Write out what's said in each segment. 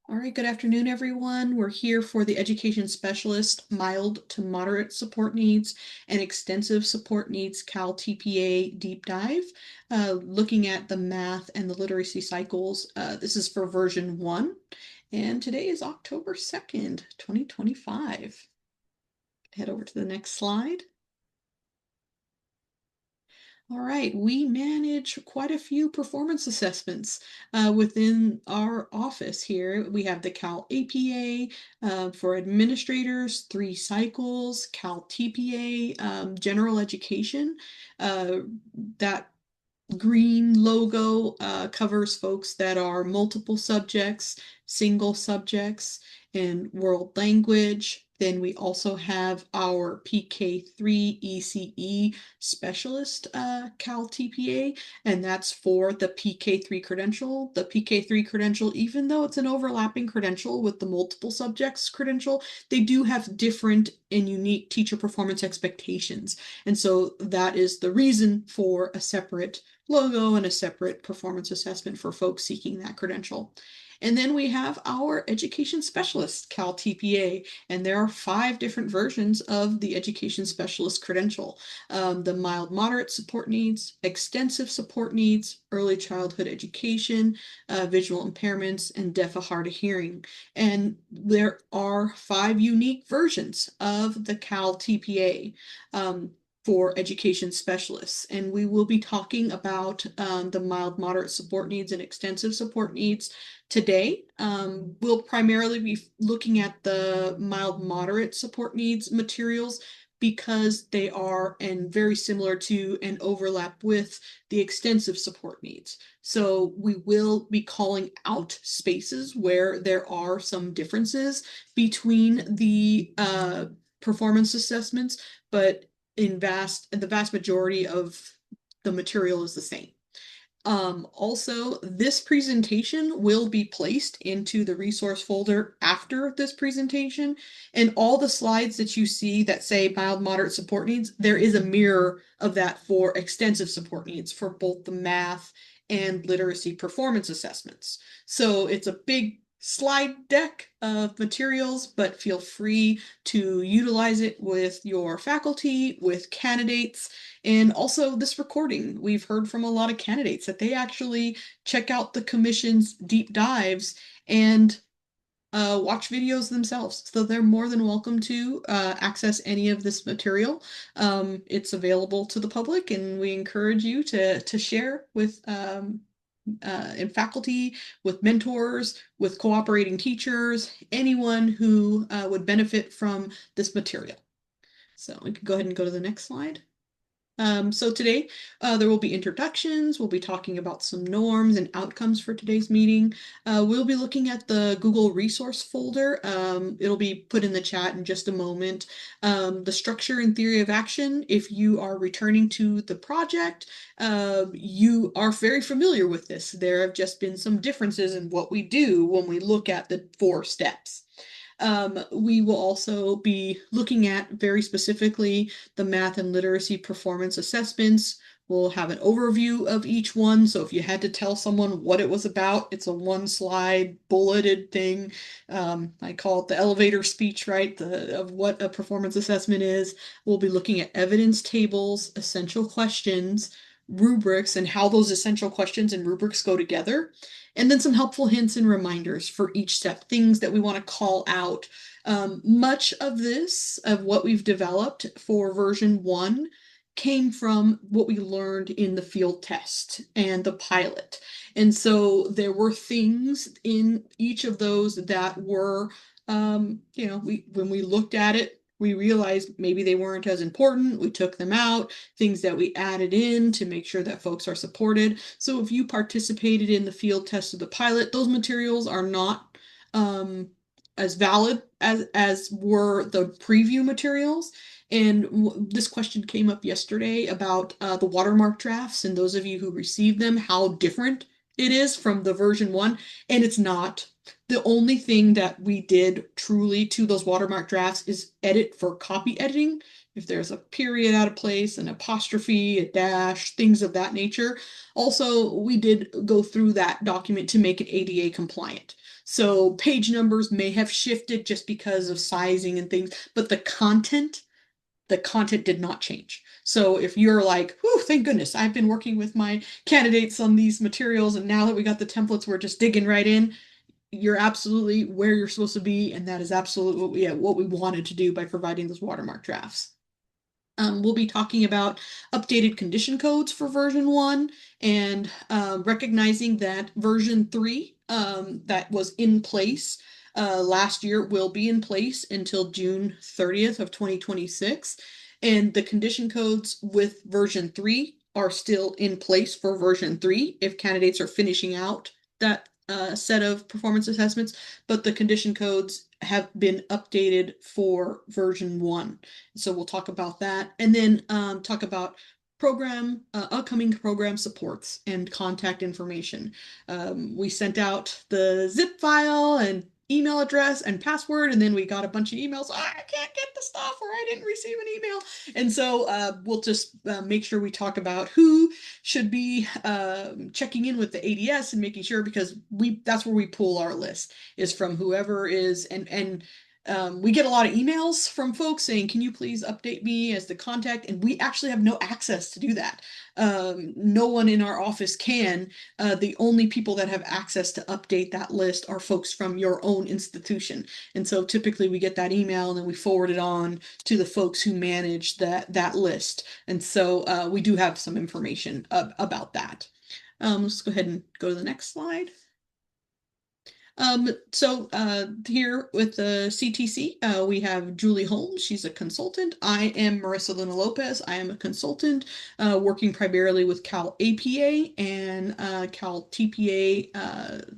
All right, good afternoon, everyone. We're here for the Education Specialist Mild to Moderate Support Needs and Extensive Support Needs CalTPA Deep Dive, looking at the math and the literacy cycles. This is for version 1, and today is October 2nd, 2025. Head over to the next slide. All right, we manage quite a few performance assessments within our office here. We have the CalAPA for administrators, 3 cycles, CalTPA, general education. That green logo covers folks that are multiple subjects, single subjects, and world language. Then we also have our PK3 ECE Specialist CalTPA, and that's for the PK3 credential. The PK3 credential, even though it's an overlapping credential with the multiple subjects credential, they do have different and unique teacher performance expectations. And so that is the reason for a separate logo and a separate performance assessment for folks seeking that credential. And then we have our Education Specialist CalTPA, and there are 5 different versions of the Education Specialist credential. The mild moderate support needs, extensive support needs, early childhood education, visual impairments, and deaf of hard of hearing. And there are 5 unique versions of the CalTPA. For education specialists, and we will be talking about the mild moderate support needs and extensive support needs today. We'll primarily be looking at the mild moderate support needs materials because they are and very similar to and overlap with the extensive support needs. So we will be calling out spaces where there are some differences between the performance assessments, but in the vast majority of the material is the same. Also, this presentation will be placed into the resource folder after this presentation, and all the slides that you see that say mild, moderate support needs, there is a mirror of that for extensive support needs for both the math and literacy performance assessments. So it's a big slide deck of materials, but feel free to utilize it with your faculty, with candidates, and also this recording. We've heard from a lot of candidates that they actually check out the commission's deep dives and watch videos themselves. So they're more than welcome to access any of this material. It's available to the public, and we encourage you to share with and faculty, with mentors, with cooperating teachers, anyone who would benefit from this material. So we can go ahead and go to the next slide. So today there will be introductions. We'll be talking about some norms and outcomes for today's meeting. We'll be looking at the Google resource folder. It'll be put in the chat in just a moment. The structure and theory of action, if you are returning to the project, you are very familiar with this. There have just been some differences in what we do when we look at the 4 steps. We will also be looking at very specifically the math and literacy performance assessments. We'll have an overview of each one. So if you had to tell someone what it was about, it's a 1-slide bulleted thing. I call it the elevator speech, right? Of what a performance assessment is. We'll be looking at evidence tables, essential questions, rubrics, and how those essential questions and rubrics go together. And then some helpful hints and reminders for each step, things that we want to call out. Much of this, of what we've developed for version 1, came from what we learned in the field test and the pilot. And so there were things in each of those that were, when we looked at it, we realized maybe they weren't as important. We took them out, things that we added in to make sure that folks are supported. So if you participated in the field test of the pilot, those materials are not as valid as were the preview materials. And this question came up yesterday about the watermark drafts, and those of you who received them, how different it is from the version 1, and it's not. The only thing that we did truly to those watermark drafts is edit for copy editing. If there's a period out of place, an apostrophe, a dash, things of that nature. Also, we did go through that document to make it ADA compliant. So page numbers may have shifted just because of sizing and things, but the content did not change. So if you're like, whew, thank goodness, I've been working with my candidates on these materials, and now that we got the templates, we're just digging right in. You're absolutely where you're supposed to be, and that is absolutely what we wanted to do by providing those watermark drafts. We'll be talking about updated condition codes for version 1 and recognizing that version 3 that was in place last year will be in place until June 30th of 2026. And the condition codes with version 3 are still in place for version 3 if candidates are finishing out that set of performance assessments, but the condition codes have been updated for version 1. So we'll talk about that and then talk about upcoming program supports and contact information. We sent out the zip file and email address and password, and then we got a bunch of emails. Oh, I can't get the stuff, or I didn't receive an email. And so we'll just make sure we talk about who should be checking in with the ADS and making sure, because that's where we pull our list, is from whoever is, and we get a lot of emails from folks saying, can you please update me as the contact? And we actually have no access to do that. No one in our office can. The only people that have access to update that list are folks from your own institution. And so typically we get that email and then we forward it on to the folks who manage that list. And so we do have some information about that. Let's go ahead and go to the next slide. So here with the CTC, we have Julie Holmes. She's a consultant. I am Marissa Luna Lopez. I am a consultant working primarily with CalAPA and CalTPA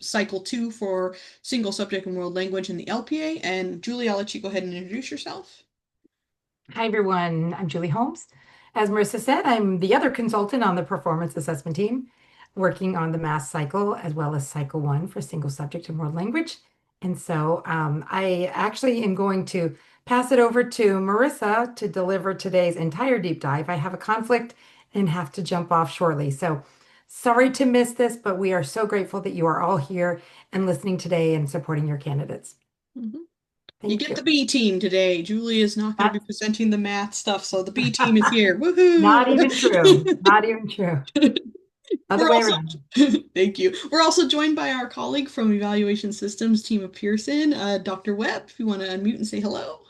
Cycle 2 for single subject and world language in the LPA. And Julie, I'll let you go ahead and introduce yourself. Hi, everyone. I'm Julie Holmes. As Marissa said, I'm the other consultant on the performance assessment team, working on the math cycle as well as cycle 1 for single subject and world language. And so I actually am going to pass it over to Marissa to deliver today's entire deep dive. I have a conflict and have to jump off shortly. So sorry to miss this, but we are so grateful that you are all here and listening today and supporting your candidates. Mhm. You Thank get the you. B team today. Julie is not going to be That's presenting the math stuff, so the B team is here. Woohoo! not even true. Not even true. Other We're way also, around. thank you. We're also joined by our colleague from Evaluation Systems, team of Pearson, Dr. Webb. If you want to unmute and say hello.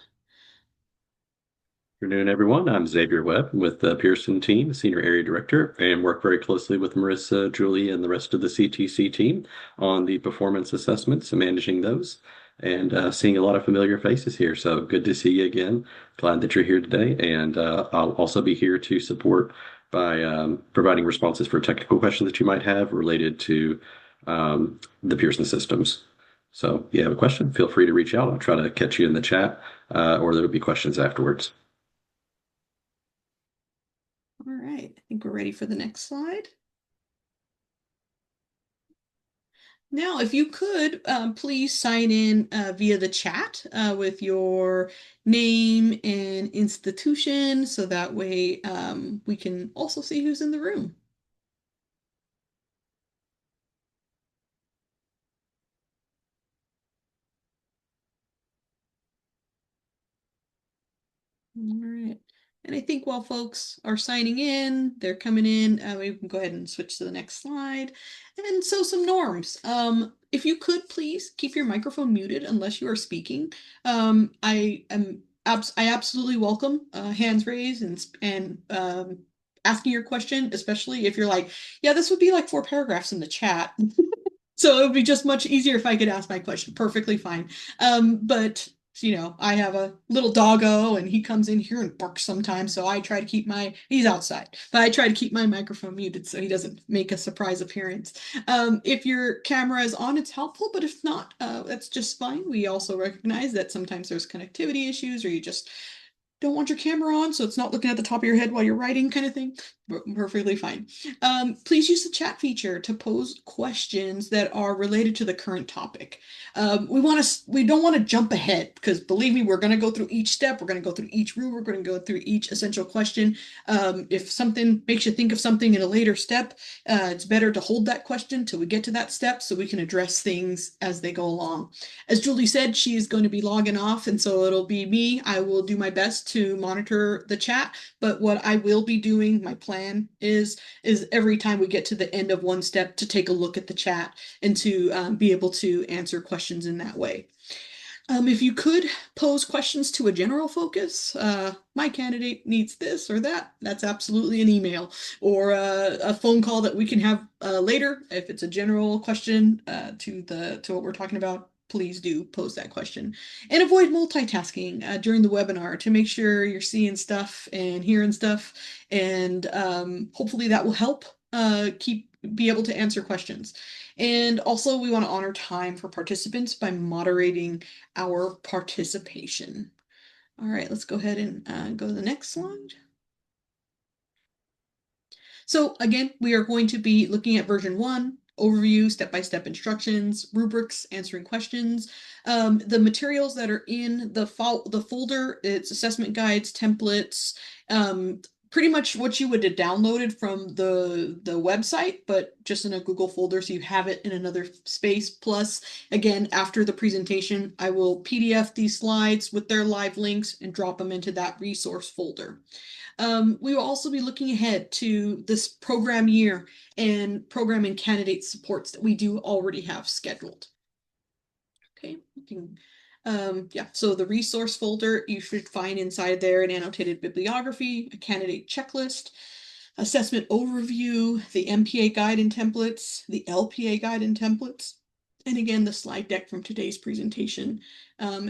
Good afternoon, everyone. I'm Xavier Webb with the Pearson team, Senior Area Director, and work very closely with Marissa, Julie, and the rest of the CTC team on the performance assessments and managing those, and seeing a lot of familiar faces here. So good to see you again. Glad that you're here today, and I'll also be here to support by providing responses for technical questions that you might have related to the Pearson systems. So if you have a question, feel free to reach out. I'll try to catch you in the chat, or there will be questions afterwards. All right, I think we're ready for the next slide. Now, if you could, please sign in via the chat with your name and institution, so that way we can also see who's in the room. All right. And I think while folks are signing in, they're coming in, we can go ahead and switch to the next slide. And so some norms. If you could please keep your microphone muted unless you are speaking. I absolutely welcome hands raised and asking your question, especially if you're like, yeah, this would be like 4 paragraphs in the chat. So it would be just much easier if I could ask my question. Perfectly fine. But I have a little doggo and he comes in here and barks sometimes. So I try to keep he's outside, but I try to keep my microphone muted so he doesn't make a surprise appearance. If your camera is on, it's helpful, but if not, that's just fine. We also recognize that sometimes there's connectivity issues or you just don't want your camera on, so it's not looking at the top of your head while you're writing kind of thing, perfectly fine. Please use the chat feature to pose questions that are related to the current topic. We don't want to jump ahead, because believe me, we're going to go through each step. We're going to go through each rule. We're going to go through each essential question. If something makes you think of something in a later step, it's better to hold that question till we get to that step so we can address things as they go along. As Julie said, she is going to be logging off, and so it'll be me. I will do my best to monitor the chat, but what I will be doing, my plan is every time we get to the end of one step to take a look at the chat and to be able to answer questions in that way. If you could pose questions to a general focus, my candidate needs this or that, that's absolutely an email or a phone call that we can have later. If it's a general question to what we're talking about, please do pose that question. And avoid multitasking during the webinar to make sure you're seeing stuff and hearing stuff. And hopefully that will help be able to answer questions. And also we want to honor time for participants by moderating our participation. All right, let's go ahead and go to the next slide. So again, we are going to be looking at version 1, overview, step-by-step instructions, rubrics, answering questions. The materials that are in the folder, it's assessment guides, templates, pretty much what you would have downloaded from the website, but just in a Google folder so you have it in another space. Plus, again, after the presentation, I will PDF these slides with their live links and drop them into that resource folder. We will also be looking ahead to this program year and program and candidate supports that we do already have scheduled. Okay, yeah, so the resource folder, you should find inside there an annotated bibliography, a candidate checklist, assessment overview, the MPA guide and templates, the LPA guide and templates, and again, the slide deck from today's presentation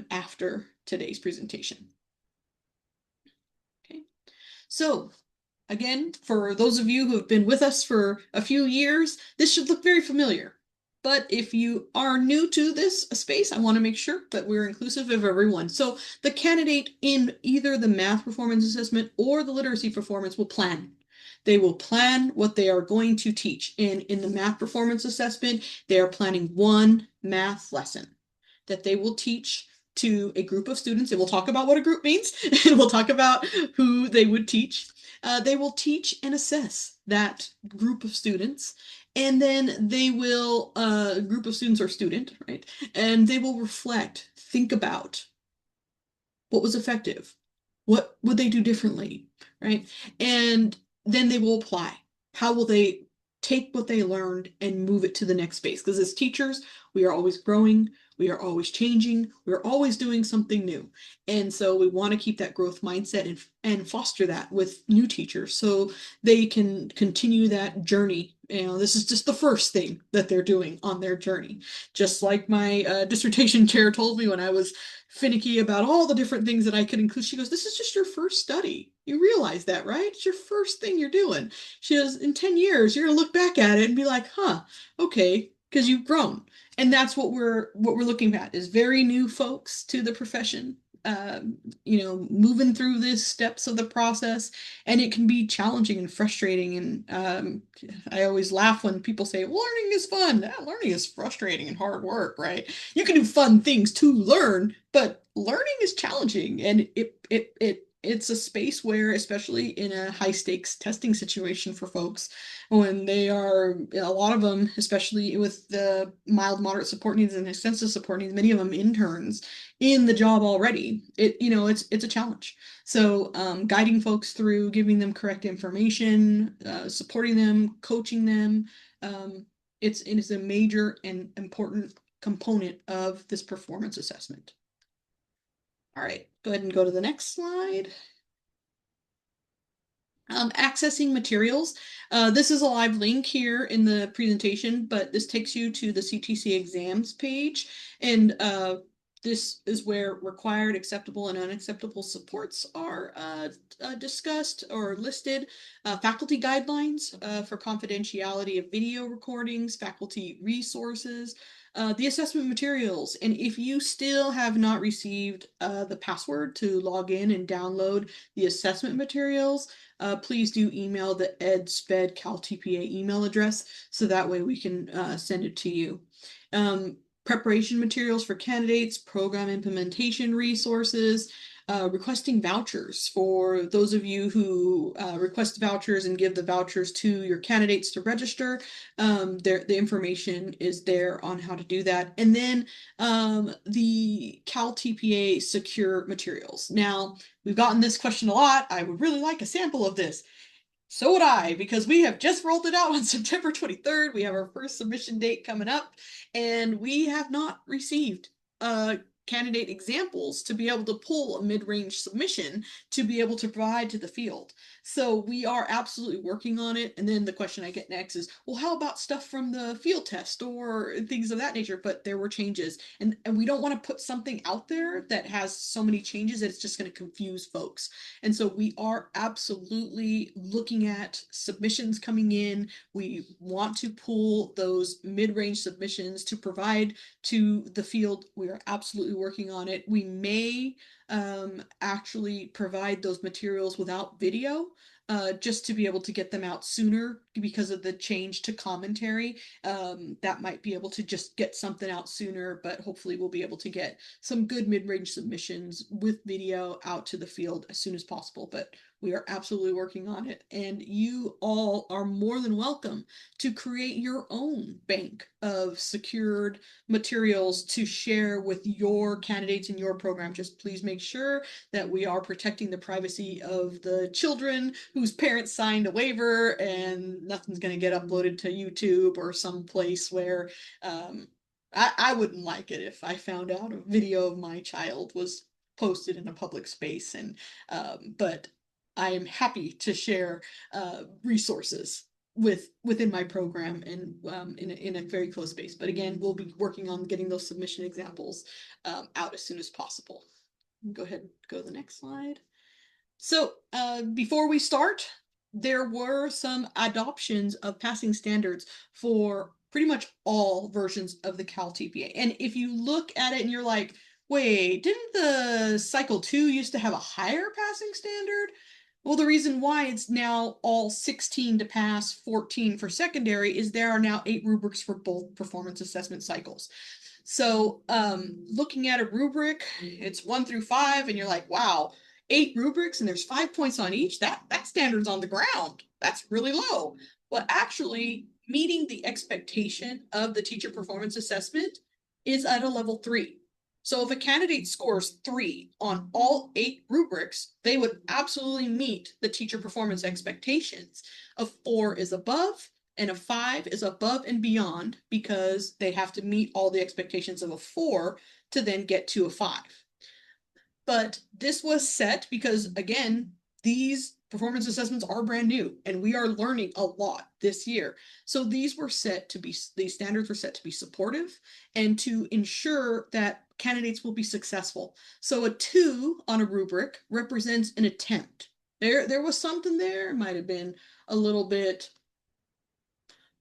after today's presentation. Okay, so again, for those of you who have been with us for a few years, this should look very familiar. But if you are new to this space, I want to make sure that we're inclusive of everyone. So the candidate in either the math performance assessment or the literacy performance will plan. They will plan what they are going to teach. And in the math performance assessment, they are planning one math lesson that they will teach to a group of students. And we'll talk about what a group means, and we'll talk about who they would teach. They will teach and assess that group of students, and then they will, group of students or student, right? And they will reflect, think about what was effective, what would they do differently, right? And then they will apply. How will they take what they learned and move it to the next space? Because as teachers, we are always growing, we are always changing, we're always doing something new. And so we want to keep that growth mindset and foster that with new teachers so they can continue that journey. You know, this is just the first thing that they're doing on their journey. Just like my dissertation chair told me when I was finicky about all the different things that I could include. She goes, this is just your first study. You realize that, right? It's your first thing you're doing. She goes, in 10 years, you're going to look back at it and be like, huh, okay, because you've grown. And that's what we're looking at, is very new folks to the profession, you know, moving through these steps of the process, and it can be challenging and frustrating. And I always laugh when people say, well, learning is fun. Yeah, learning is frustrating and hard work, right? You can do fun things to learn, but learning is challenging, and it's a space where, especially in a high stakes testing situation for folks, when they are, a lot of them, especially with the mild, moderate support needs and extensive support needs, many of them interns in the job already. It's a challenge. So guiding folks through, giving them correct information, supporting them, coaching them, it is a major and important component of this performance assessment. All right, go ahead and go to the next slide. Accessing materials. This is a live link here in the presentation, but this takes you to the CTC exams page. And This is where required, acceptable, and unacceptable supports are discussed or listed. Faculty guidelines for confidentiality of video recordings, faculty resources, the assessment materials. And if you still have not received the password to log in and download the assessment materials, please do email the EdSped CalTPA email address so that way we can send it to you. Preparation materials for candidates, program implementation resources, requesting vouchers for those of you who request vouchers and give the vouchers to your candidates to register. The information is there on how to do that. And then the CalTPA secure materials. Now, we've gotten this question a lot. I would really like a sample of this. So would I, because we have just rolled it out on September 23rd. We have our first submission date coming up, and we have not received candidate examples to be able to pull a mid-range submission to be able to provide to the field. So we are absolutely working on it. And then the question I get next is, well, how about stuff from the field test or things of that nature? But there were changes, and we don't want to put something out there that has so many changes that it's just going to confuse folks. And so we are absolutely looking at submissions coming in. We want to pull those mid-range submissions to provide to the field. We are absolutely working on it. We may actually provide those materials without video, just to be able to get them out sooner because of the change to commentary. That might be able to just get something out sooner, but hopefully we'll be able to get some good mid-range submissions with video out to the field as soon as possible. But we are absolutely working on it, and you all are more than welcome to create your own bank of secured materials to share with your candidates in your program. Just please make sure that we are protecting the privacy of the children whose parents signed a waiver, and nothing's going to get uploaded to YouTube or some place where I wouldn't like it if I found out a video of my child was posted in a public space. And but I am happy to share resources within my program and in a very close space. But again, we'll be working on getting those submission examples out as soon as possible. Go ahead, go to the next slide. So before we start, there were some adoptions of passing standards for pretty much all versions of the CalTPA. And if you look at it and you're like, wait, didn't the cycle 2 used to have a higher passing standard? Well, the reason why it's now all 16 to pass, 14 for secondary is there are now 8 rubrics for both performance assessment cycles. So looking at a rubric, it's 1 through 5, and you're like, wow, 8 rubrics and there's 5 points on each. That standard's on the ground. That's really low. But actually, meeting the expectation of the teacher performance assessment is at a level 3. So if a candidate scores 3 on all 8 rubrics, they would absolutely meet the teacher performance expectations. A 4 is above, and a 5 is above and beyond because they have to meet all the expectations of a 4 to then get to a 5. But this was set because, again, these performance assessments are brand new and we are learning a lot this year. So these standards were set to be supportive and to ensure that candidates will be successful. So a 2 on a rubric represents an attempt. There was something there, might have been a little bit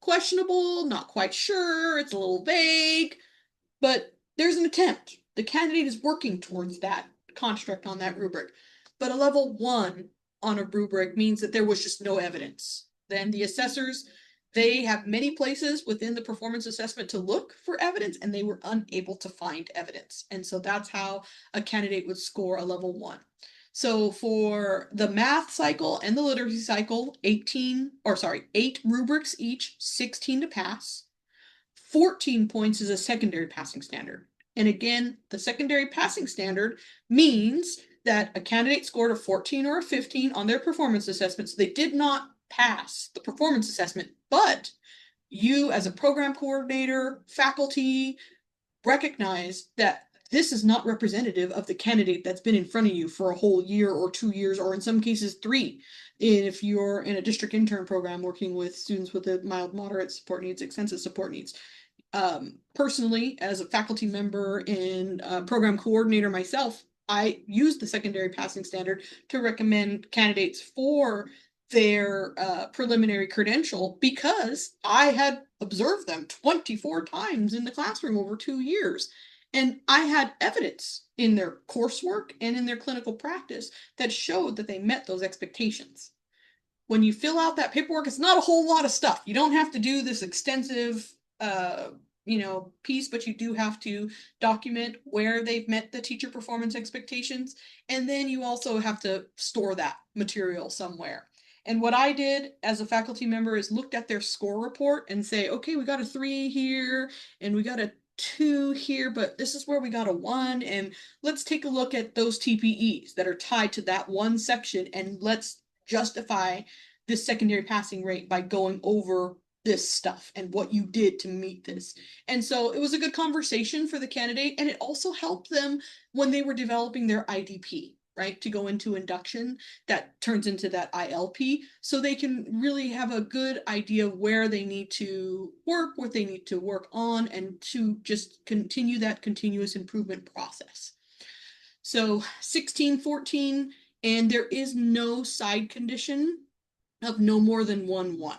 questionable, not quite sure, it's a little vague, but there's an attempt. The candidate is working towards that construct on that rubric. But a level 1 on a rubric means that there was just no evidence. Then the assessors, they have many places within the performance assessment to look for evidence, and they were unable to find evidence. And so that's how a candidate would score a level 1. So for the math cycle and the literacy cycle, 8 rubrics each, 16 to pass. 14 points is a secondary passing standard. And again, the secondary passing standard means that a candidate scored a 14 or a 15 on their performance assessment, so they did not pass the performance assessment, but you as a program coordinator, faculty, recognize that this is not representative of the candidate that's been in front of you for a whole year or 2 years, or in some cases 3. If you're in a district intern program working with students with mild, moderate support needs, extensive support needs, Personally, as a faculty member and program coordinator myself, I use the secondary passing standard to recommend candidates for their preliminary credential because I had observed them 24 times in the classroom over 2 years. And I had evidence in their coursework and in their clinical practice that showed that they met those expectations. When you fill out that paperwork, it's not a whole lot of stuff. You don't have to do this extensive piece, but you do have to document where they've met the teacher performance expectations. And then you also have to store that material somewhere. And what I did as a faculty member is looked at their score report and say, okay, we got a 3 here and we got a 2 here, but this is where we got a 1. And let's take a look at those TPEs that are tied to that one section and let's justify this secondary passing rate by going over this stuff and what you did to meet this. And so it was a good conversation for the candidate, and it also helped them when they were developing their IDP, right? To go into induction that turns into that ILP, so they can really have a good idea of where they need to work, what they need to work on, and to just continue that continuous improvement process. So 16, 14, and there is no side condition of no more than 1-1.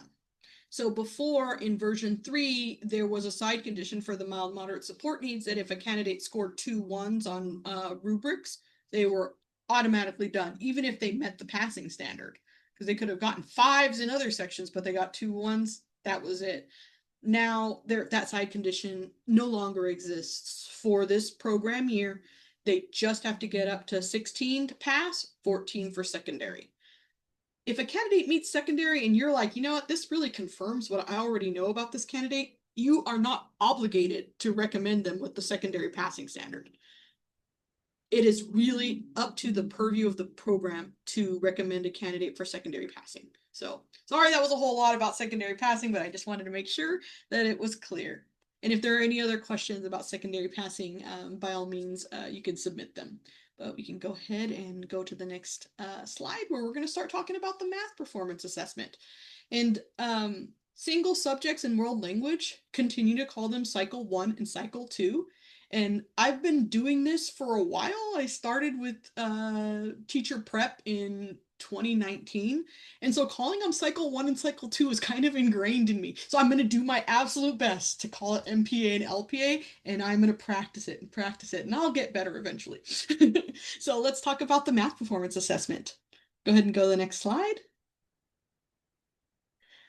So before in version 3, there was a side condition for the mild moderate support needs that if a candidate scored 2 1s on rubrics, they were automatically done, even if they met the passing standard. Because they could have gotten 5s in other sections, but they got 2 1s. That was it. Now that side condition no longer exists for this program year. They just have to get up to 16 to pass, 14 for secondary. If a candidate meets secondary and you're like, you know what, this really confirms what I already know about this candidate, you are not obligated to recommend them with the secondary passing standard. It is really up to the purview of the program to recommend a candidate for secondary passing. So sorry that was a whole lot about secondary passing, but I just wanted to make sure that it was clear. And if there are any other questions about secondary passing, by all means, you can submit them. But we can go ahead and go to the next slide where we're going to start talking about the math performance assessment. And single subjects in world language continue to call them cycle 1 and cycle 2. And I've been doing this for a while. I started with teacher prep in 2019. And so calling them cycle 1 and cycle 2 is kind of ingrained in me. So I'm going to do my absolute best to call it MPA and LPA, and I'm going to practice it, and I'll get better eventually. So let's talk about the math performance assessment. Go ahead and go to the next slide.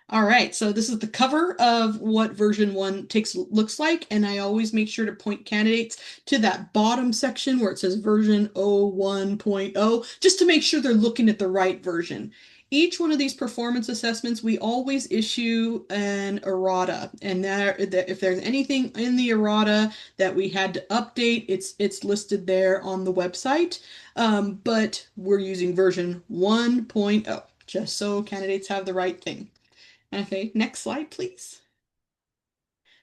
All right, so this is the cover of what version 1 looks like, and I always make sure to point candidates to that bottom section where it says version 01.0, just to make sure they're looking at the right version. Each one of these performance assessments, we always issue an errata, and if there's anything in the errata that we had to update, it's listed there on the website, but we're using version 1.0, just so candidates have the right thing. Okay, next slide, please.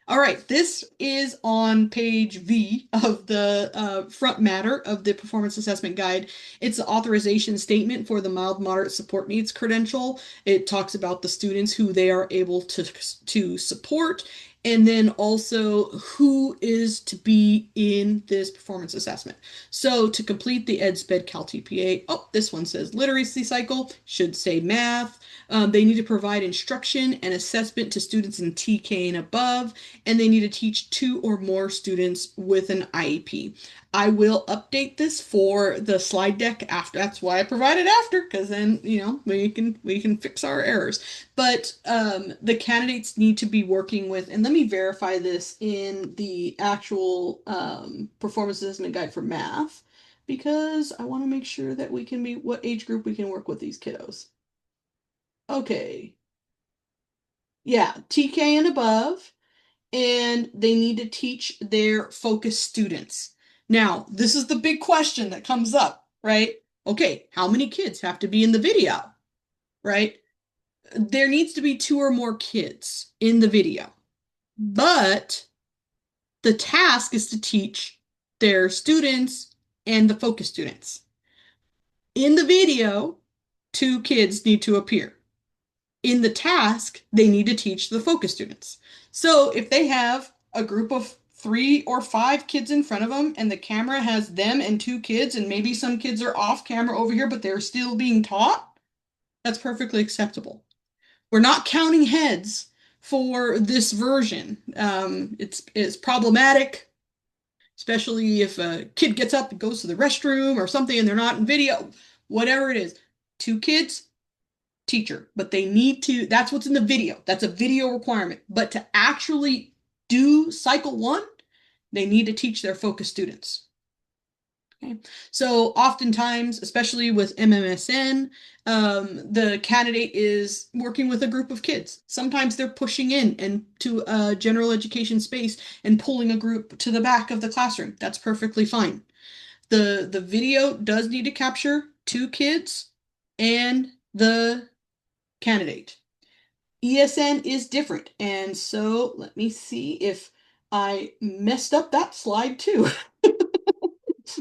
All right, this is on page V of the front matter of the performance assessment guide. It's the authorization statement for the mild moderate support needs credential. It talks about the students who they are able to support, and then also who is to be in this performance assessment. So to complete the EdSped CalTPA, oh, this one says literacy cycle, should say math. They need to provide instruction and assessment to students in TK and above, and they need to teach 2 or more students with an IEP. I will update this for the slide deck after. That's why I provided after, because then we can fix our errors. But the candidates need to be working with, and let me verify this in the actual performance assessment guide for math, because I want to make sure that we can be what age group we can work with these kiddos. Okay. Yeah, TK and above, and they need to teach their focus students. Now, this is the big question that comes up, right? Okay, how many kids have to be in the video, right? There needs to be 2 or more kids in the video, but the task is to teach their students and the focus students. In the video, 2 kids need to appear. In the task, they need to teach the focus students. So if they have a group of 3 or 5 kids in front of them, and the camera has them and 2 kids, and maybe some kids are off camera over here, but they're still being taught, that's perfectly acceptable. We're not counting heads for this version. It's problematic, especially if a kid gets up and goes to the restroom or something and they're not in video, whatever it is. 2 kids, teacher, but they need to, that's what's in the video. That's a video requirement. But to actually do cycle 1, they need to teach their focus students. Okay. So oftentimes, especially with MMSN, the candidate is working with a group of kids. Sometimes they're pushing in and to a general education space and pulling a group to the back of the classroom. That's perfectly fine. The video does need to capture 2 kids and the candidate. ESN is different. And so let me see if I messed up that slide too.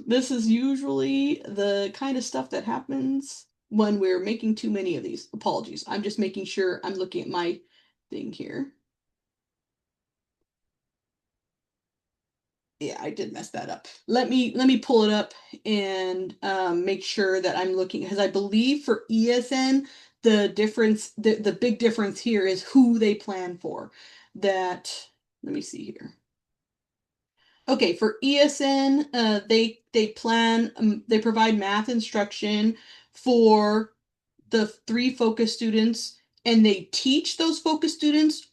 This is usually the kind of stuff that happens when we're making too many of these. Apologies. I'm just making sure I'm looking at my thing here. Yeah, I did mess that up. Let me pull it up and make sure that I'm looking, because I believe for ESN, the difference, the big difference here is who they plan for. That, let me see here. Okay, for ESN, they plan, they provide math instruction for the 3 focus students, and they teach those focus students,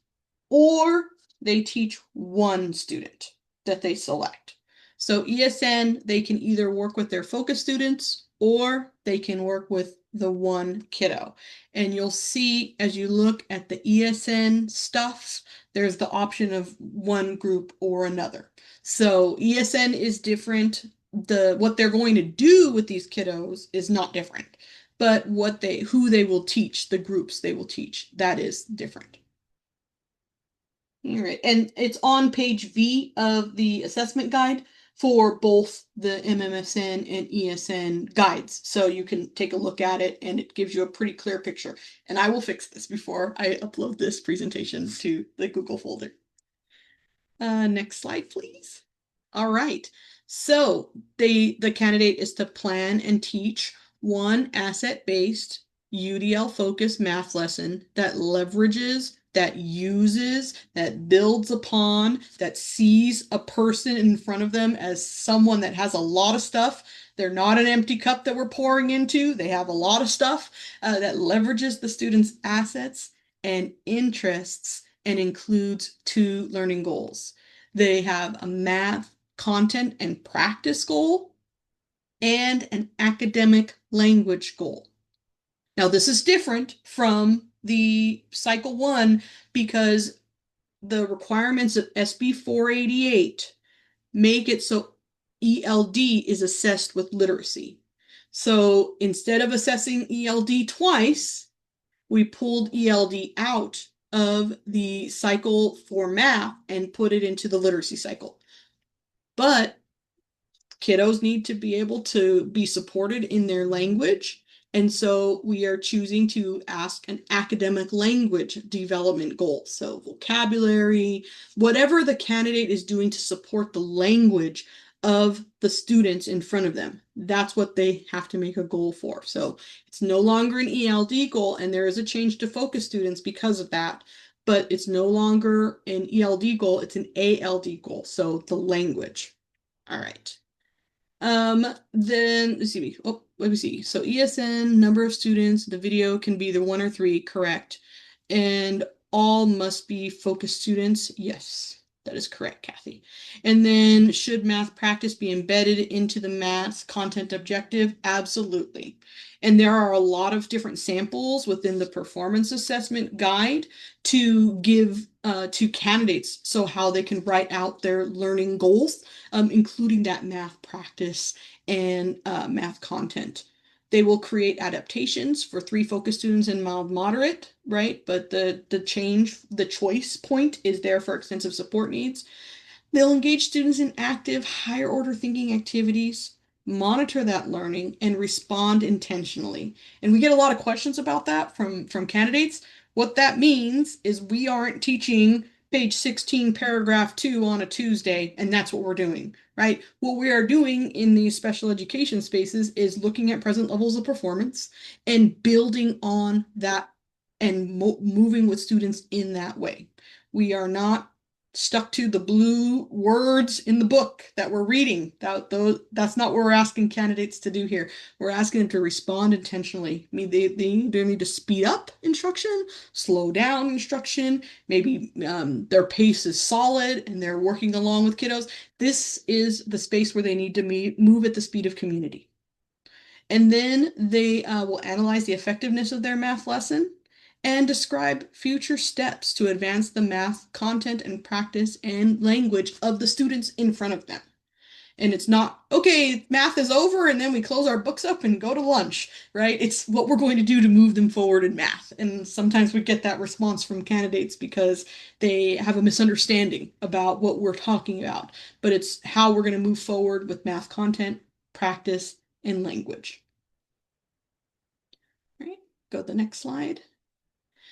or they teach 1 student that they select. So ESN, they can either work with their focus students or they can work with the 1 kiddo. And you'll see as you look at the ESN stuff, there's the option of 1 group or another. So ESN is different. What they're going to do with these kiddos is not different, but who they will teach, the groups they will teach, that is different. All right, and it's on page V of the assessment guide for both the MMSN and ESN guides. So you can take a look at it and it gives you a pretty clear picture. And I will fix this before I upload this presentation to the Google folder. Next slide, please. All right, so the candidate is to plan and teach 1 asset-based UDL focused math lesson that leverages, that uses, that builds upon, that sees a person in front of them as someone that has a lot of stuff. They're not an empty cup that we're pouring into. They have a lot of stuff that leverages the student's assets and interests and includes 2 learning goals. They have a math content and practice goal and an academic language goal. Now, this is different from the cycle 1 because the requirements of SB 488 make it so ELD is assessed with literacy. So instead of assessing ELD twice, we pulled ELD out of the cycle for math and put it into the literacy cycle. But kiddos need to be able to be supported in their language. And so we are choosing to ask an academic language development goal. So vocabulary, whatever the candidate is doing to support the language of the students in front of them. That's what they have to make a goal for. So it's no longer an ELD goal, and there is a change to focus students because of that, but it's no longer an ELD goal, it's an ALD goal. So the language. All right. Then let's see. Oh, let me see. So ESN, number of students, the video can be either 1 or 3, correct. And all must be focused students. Yes, that is correct, Kathy. And then should math practice be embedded into the math content objective? Absolutely. And there are a lot of different samples within the performance assessment guide to give to candidates, so how they can write out their learning goals, including that math practice and math content. They will create adaptations for 3 focus students and mild moderate, right? But the choice point is there for extensive support needs. They'll engage students in active, higher order thinking activities, monitor that learning, and respond intentionally. And we get a lot of questions about that from candidates. What that means is we aren't teaching page 16, paragraph 2 on a Tuesday, and that's what we're doing, right? What we are doing in these special education spaces is looking at present levels of performance and building on that and moving with students in that way. We are not stuck to the blue words in the book that we're reading. That's not what we're asking candidates to do here. We're asking them to respond intentionally. I mean, they need to speed up instruction, slow down instruction. Maybe their pace is solid and they're working along with kiddos. This is the space where they need to move at the speed of community. And then they will analyze the effectiveness of their math lesson and describe future steps to advance the math content and practice and language of the students in front of them. And it's not, okay, math is over and then we close our books up and go to lunch, right? It's what we're going to do to move them forward in math. And sometimes we get that response from candidates because they have a misunderstanding about what we're talking about. But it's how we're going to move forward with math content, practice, and language. All right, go to the next slide.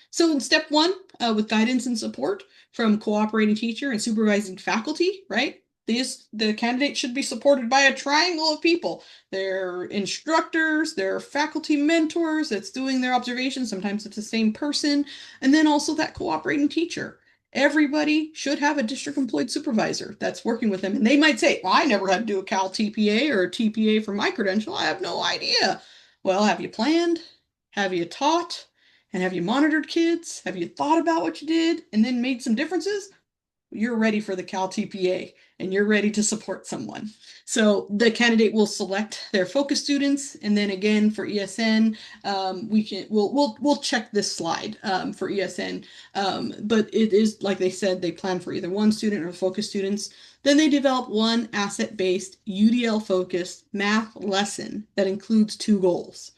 So in step one, with guidance and support from cooperating teacher and supervising faculty, right? The candidate should be supported by a triangle of people. Their instructors, their faculty mentors that's doing their observations. Sometimes it's the same person. And then also that cooperating teacher. Everybody should have a district employed supervisor that's working with them. And they might say, well, I never had to do a CalTPA or a TPA for my credential. I have no idea. Well, have you planned? Have you taught? And have you monitored kids? Have you thought about what you did and then made some differences? You're ready for the CalTPA and you're ready to support someone. So the candidate will select their focus students, and then again for ESN, we'll check this slide for ESN. But it is like they said, they plan for either one student or focus students. Then they develop one asset-based UDL-focused math lesson that includes 2 goals.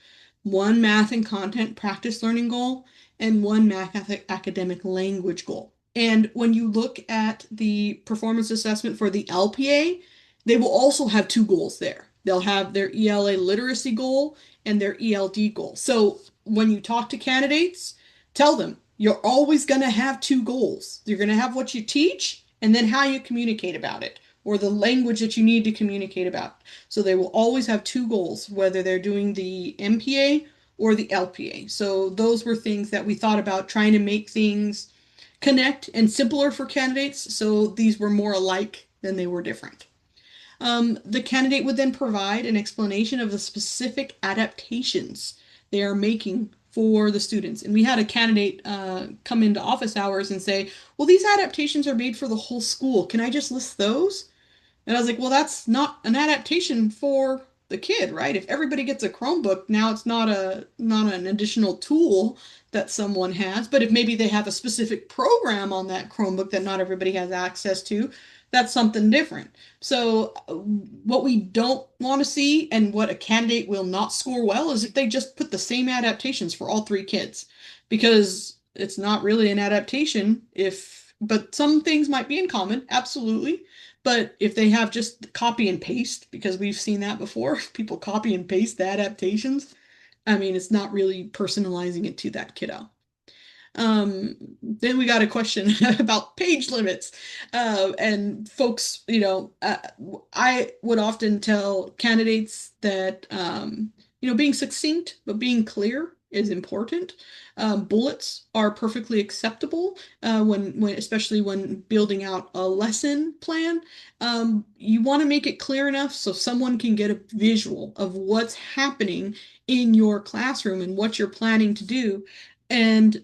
One math and content practice learning goal, and one math academic language goal. And when you look at the performance assessment for the LPA, they will also have 2 goals there. They'll have their ELA literacy goal and their ELD goal. So when you talk to candidates, tell them you're always going to have 2 goals. You're going to have what you teach and then how you communicate about it, or the language that you need to communicate about. So they will always have 2 goals, whether they're doing the MPA or the LPA. So those were things that we thought about, trying to make things connect and simpler for candidates. So these were more alike than they were different. The candidate would then provide an explanation of the specific adaptations they are making for the students. And we had a candidate come into office hours and say, well, these adaptations are made for the whole school. Can I just list those? And I was like, well, that's not an adaptation for the kid, right? If everybody gets a Chromebook, now it's not an additional tool that someone has. But if maybe they have a specific program on that Chromebook that not everybody has access to, that's something different. So what we don't want to see, and what a candidate will not score well, is if they just put the same adaptations for all 3 kids, because it's not really an adaptation but some things might be in common, absolutely. But if they have just copy and paste, because we've seen that before, people copy and paste the adaptations, I mean, it's not really personalizing it to that kiddo. Then we got a question about page limits. And folks, I would often tell candidates that, being succinct, but being clear is important. Bullets are perfectly acceptable especially when building out a lesson plan. You want to make it clear enough so someone can get a visual of what's happening in your classroom and what you're planning to do, and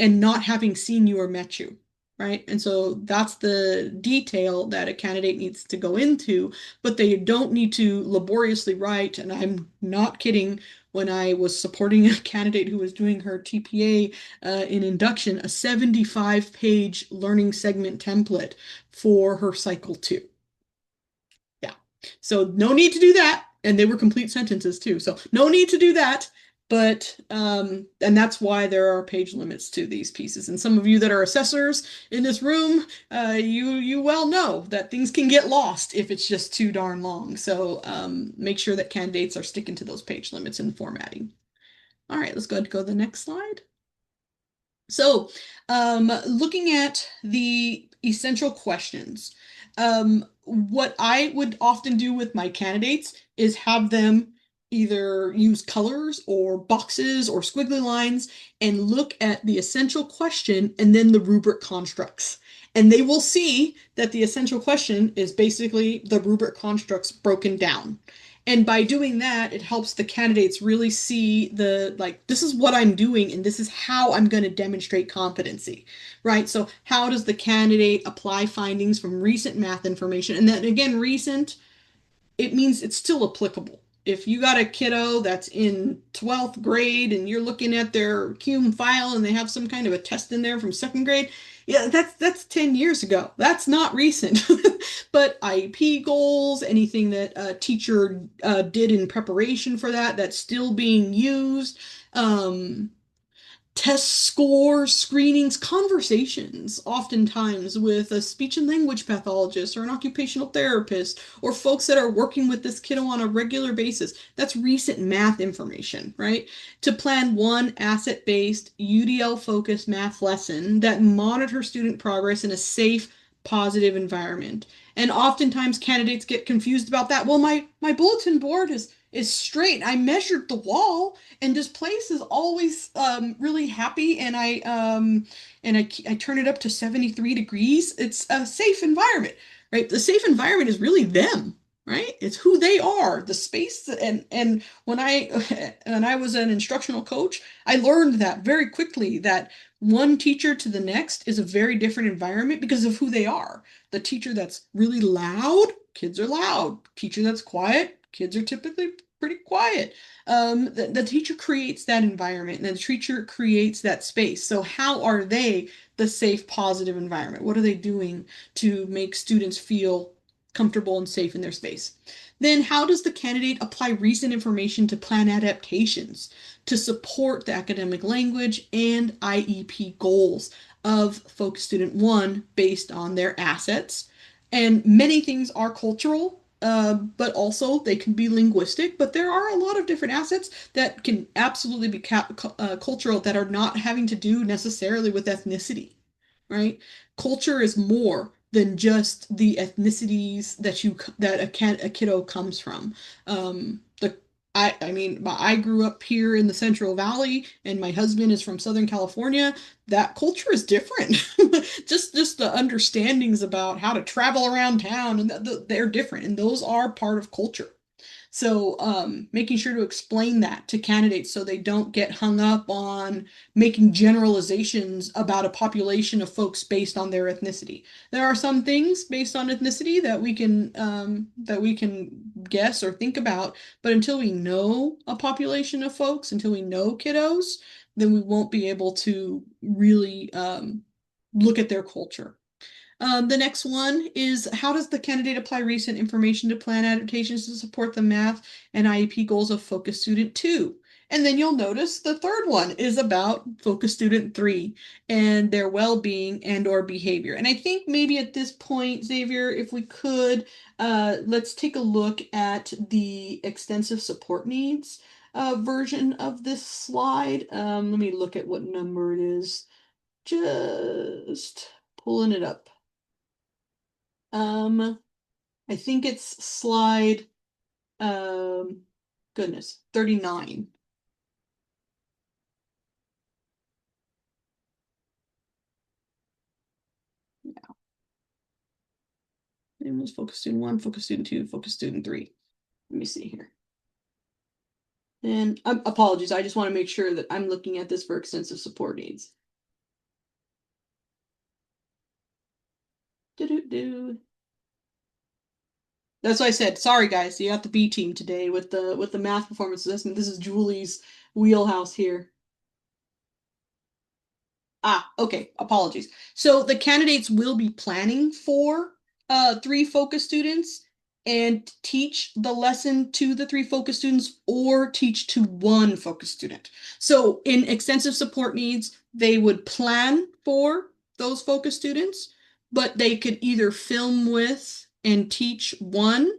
not having seen you or met you, right? And so that's the detail that a candidate needs to go into, but they don't need to laboriously write. And I'm not kidding. When I was supporting a candidate who was doing her TPA in induction, a 75-page learning segment template for her cycle 2. Yeah. So no need to do that. And they were complete sentences too. So no need to do that. But, and that's why there are page limits to these pieces. And some of you that are assessors in this room, you well know that things can get lost if it's just too darn long. So make sure that candidates are sticking to those page limits and formatting. All right, let's go ahead and go to the next slide. So, looking at the essential questions, what I would often do with my candidates is have them either use colors or boxes or squiggly lines and look at the essential question and then the rubric constructs. And they will see that the essential question is basically the rubric constructs broken down. And by doing that, it helps the candidates really see the, like, this is what I'm doing and this is how I'm going to demonstrate competency, right? So how does the candidate apply findings from recent math information? And then again, recent, it means it's still applicable. If you got a kiddo that's in 12th grade and you're looking at their cum file and they have some kind of a test in there from second grade, yeah, that's 10 years ago. That's not recent. But IEP goals, anything that a teacher did in preparation for that, that's still being used. Test scores, screenings, conversations, oftentimes with a speech and language pathologist or an occupational therapist or folks that are working with this kiddo on a regular basis. That's recent math information, right? To plan one asset-based, UDL-focused math lesson that monitors student progress in a safe, positive environment. And oftentimes candidates get confused about that. Well, my bulletin board is straight. I measured the wall and this place is always really happy and I turn it up to 73 degrees. It's a safe environment, right? The safe environment is really them, right? It's who they are, the space. And when I was an instructional coach, I learned that very quickly, that one teacher to the next is a very different environment because of who they are. The teacher that's really loud, kids are loud. Teacher that's quiet, kids are typically pretty quiet. The teacher creates that environment and the teacher creates that space. So how are they the safe, positive environment? What are they doing to make students feel comfortable and safe in their space? Then how does the candidate apply recent information to plan adaptations to support the academic language and IEP goals of Focus Student 1 based on their assets? And many things are cultural, but also they can be linguistic. But there are a lot of different assets that can absolutely be cultural that are not having to do necessarily with ethnicity, right? Culture is more than just the ethnicities that a kiddo comes from. The I mean, I grew up here in the Central Valley, and my husband is from Southern California. That culture is different. Just the understandings about how to travel around town, and they're different, and those are part of culture. So, making sure to explain that to candidates so they don't get hung up on making generalizations about a population of folks based on their ethnicity. There are some things based on ethnicity that we can guess or think about, but until we know a population of folks, until we know kiddos, then we won't be able to really look at their culture. The next one is, how does the candidate apply recent information to plan adaptations to support the math and IEP goals of Focus Student 2? And then you'll notice the third one is about Focus Student 3 and their well-being and or behavior. And I think maybe at this point, Xavier, if we could, let's take a look at the extensive support needs version of this slide. Let me look at what number it is. Just pulling it up. I think it's slide, um, goodness, 39. Yeah. It was Focus Student 1, Focus Student 2, Focus Student 3. Let me see here. And apologies, I just want to make sure that I'm looking at this for extensive support needs. Do. That's why I said, sorry guys, you got the B team today with the math performance assessment. This is Julie's wheelhouse here. Okay, apologies. So the candidates will be planning for 3 focus students and teach the lesson to the 3 focus students or teach to 1 focus student. So in extensive support needs, they would plan for those focus students, but they could either film with and teach 1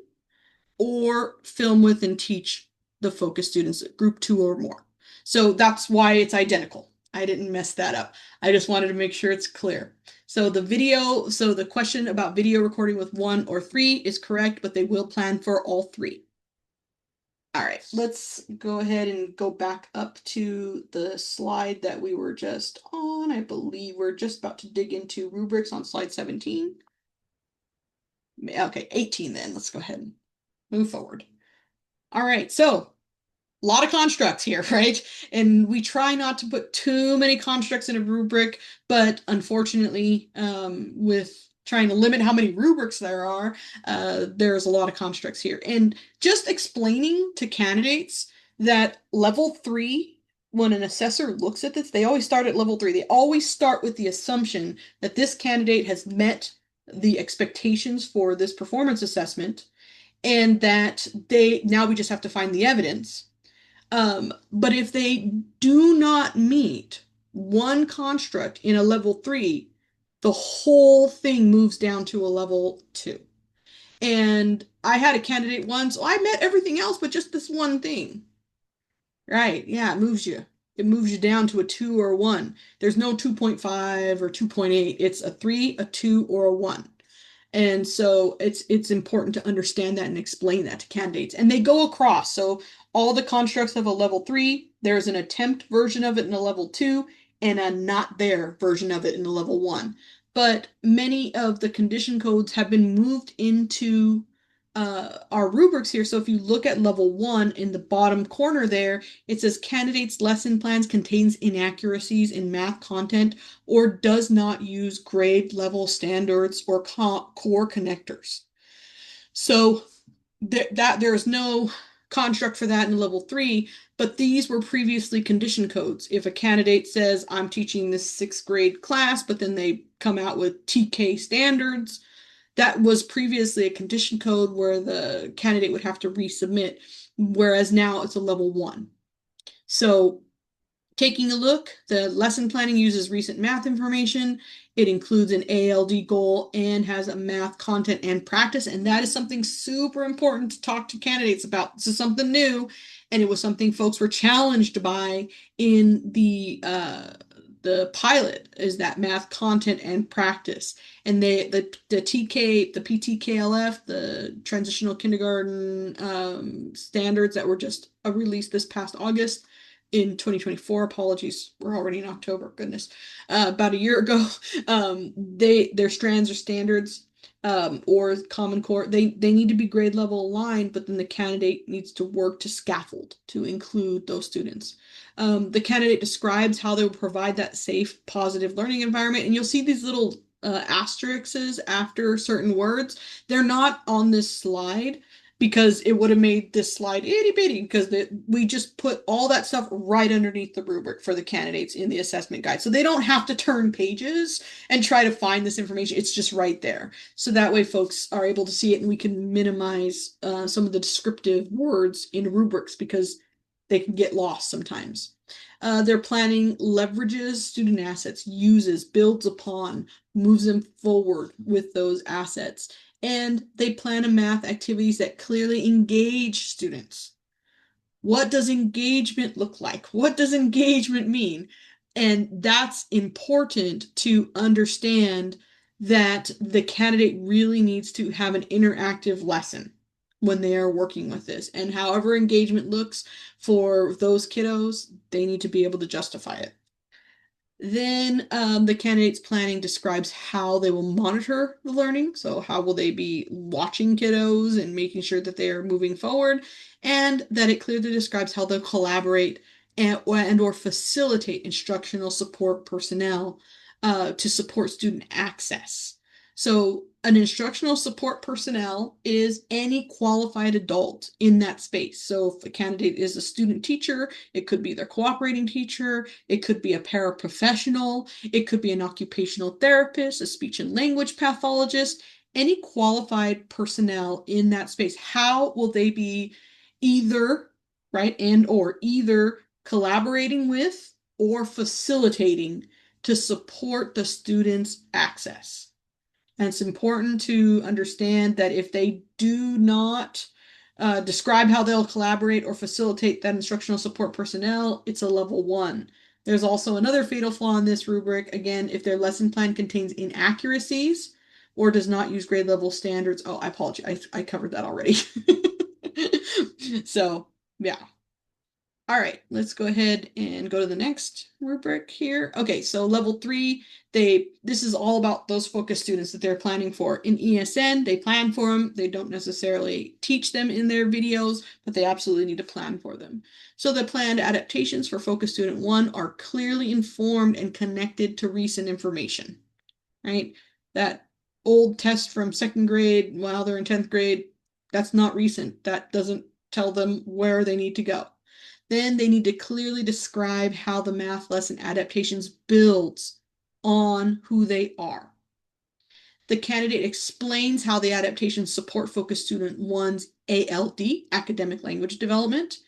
or film with and teach the focus students, group 2 or more. So that's why it's identical. I didn't mess that up. I just wanted to make sure it's clear. So the question about video recording with 1 or 3 is correct, but they will plan for all 3. All right, let's go ahead and go back up to the slide that we were just on. I believe we're just about to dig into rubrics on slide 17. Okay, 18 then. Let's go ahead and move forward. All right, so a lot of constructs here, right? And we try not to put too many constructs in a rubric, but unfortunately, with trying to limit how many rubrics there are, there's a lot of constructs here. And just explaining to candidates that level 3, when an assessor looks at this, they always start at level 3. They always start with the assumption that this candidate has met the expectations for this performance assessment, and that now we just have to find the evidence. But if they do not meet one construct in a level 3, the whole thing moves down to a level 2. And I had a candidate once, I met everything else but just this one thing. Right, yeah, it moves you. It moves you down to a 2 or a 1. There's no 2.5 or 2.8. It's a 3, a 2, or a 1. And so it's important to understand that and explain that to candidates. And they go across. So all the constructs have a level 3. There's an attempt version of it in a level 2 and a not there version of it in a level 1. But many of the condition codes have been moved into our rubrics here. So if you look at level 1 in the bottom corner there, it says candidates' lesson plans contains inaccuracies in math content or does not use grade level standards or core connectors. So there's no construct for that in level 3, but these were previously condition codes. If a candidate says, I'm teaching this 6th grade class, but then they come out with TK standards, that was previously a condition code where the candidate would have to resubmit, whereas now it's a level 1. So taking a look, the lesson planning uses recent math information. It includes an ALD goal and has a math content and practice. And that is something super important to talk to candidates about. This is something new, and it was something folks were challenged by in the pilot, is that math content and practice. And the TK, the PTKLF, the transitional kindergarten standards that were just released this past August in 2024. Apologies, we're already in October. Goodness, about a year ago. Their strands or standards or Common Core, they need to be grade level aligned, but then the candidate needs to work to scaffold to include those students. The candidate describes how they will provide that safe, positive learning environment, and you'll see these little asterisks after certain words. They're not on this slide because it would have made this slide itty bitty, because we just put all that stuff right underneath the rubric for the candidates in the assessment guide. So they don't have to turn pages and try to find this information. It's just right there. So that way folks are able to see it, and we can minimize some of the descriptive words in rubrics because they can get lost sometimes. Their planning leverages student assets, uses, builds upon, moves them forward with those assets. And they plan a math activities that clearly engage students. What does engagement look like? What does engagement mean? And that's important to understand, that the candidate really needs to have an interactive lesson when they are working with this. And however engagement looks for those kiddos, they need to be able to justify it. Then the candidate's planning describes how they will monitor the learning. So how will they be watching kiddos and making sure that they are moving forward, and that it clearly describes how they'll collaborate and or facilitate instructional support personnel to support student access. So an instructional support personnel is any qualified adult in that space. So if a candidate is a student teacher, it could be their cooperating teacher, it could be a paraprofessional, it could be an occupational therapist, a speech and language pathologist, any qualified personnel in that space. How will they be either, right, and or either collaborating with or facilitating to support the student's access? And it's important to understand that if they do not describe how they'll collaborate or facilitate that instructional support personnel, it's a level 1. There's also another fatal flaw in this rubric. Again, if their lesson plan contains inaccuracies or does not use grade level standards. Oh, I apologize. I covered that already. So, yeah. All right, let's go ahead and go to the next rubric here. Okay, so level 3, this is all about those focus students that they're planning for. In ESN, they plan for them. They don't necessarily teach them in their videos, but they absolutely need to plan for them. So the planned adaptations for focus student 1 are clearly informed and connected to recent information, right? That old test from 2nd grade while they're in 10th grade, that's not recent. That doesn't tell them where they need to go. Then they need to clearly describe how the math lesson adaptations builds on who they are. The candidate explains how the adaptations support focus student 1's ALD, academic language development,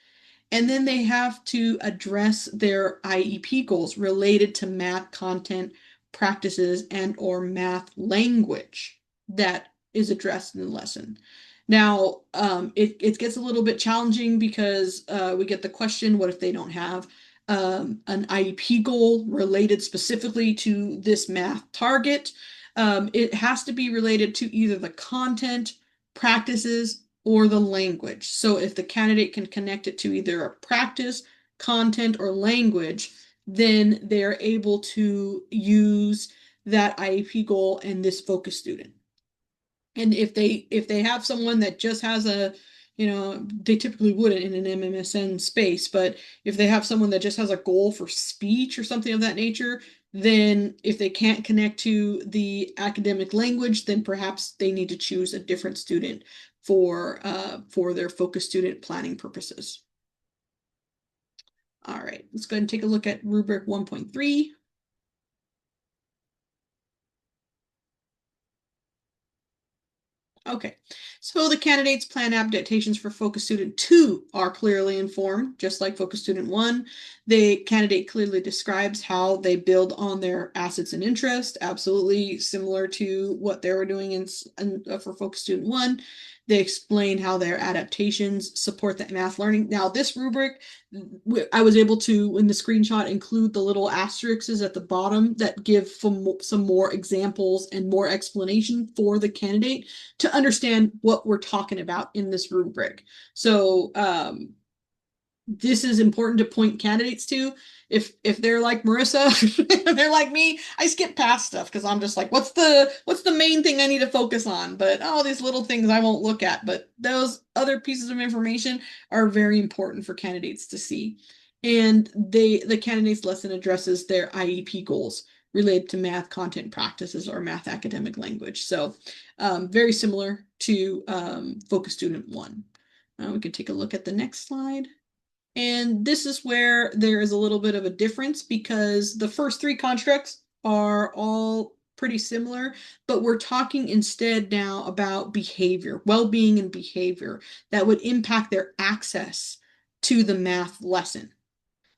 and then they have to address their IEP goals related to math content, practices, and or math language that is addressed in the lesson. Now, it gets a little bit challenging because we get the question, what if they don't have an IEP goal related specifically to this math target? It has to be related to either the content, practices, or the language. So if the candidate can connect it to either a practice, content, or language, then they're able to use that IEP goal and this focus student. And if they have someone that just has a, they typically wouldn't in an MMSN space, but if they have someone that just has a goal for speech or something of that nature, then if they can't connect to the academic language, then perhaps they need to choose a different student for their focus student planning purposes. All right, let's go ahead and take a look at rubric 1.3. Okay, so the candidates plan adaptations for focus student 2 are clearly informed, just like focus student 1. The candidate clearly describes how they build on their assets and interest, absolutely similar to what they were doing for focus student 1. They explain how their adaptations support the math learning. Now, this rubric, I was able to, in the screenshot, include the little asterisks at the bottom that give some more examples and more explanation for the candidate to understand what we're talking about in this rubric. So this is important to point candidates to. If they're like Marissa, they're like me, I skip past stuff because I'm just like, what's the main thing I need to focus on? But all these little things I won't look at. But those other pieces of information are very important for candidates to see. And the candidate's lesson addresses their IEP goals related to math content practices or math academic language. So very similar to focus student 1. We can take a look at the next slide. And this is where there is a little bit of a difference because the first 3 constructs are all pretty similar, but we're talking instead now about behavior, well-being and behavior that would impact their access to the math lesson.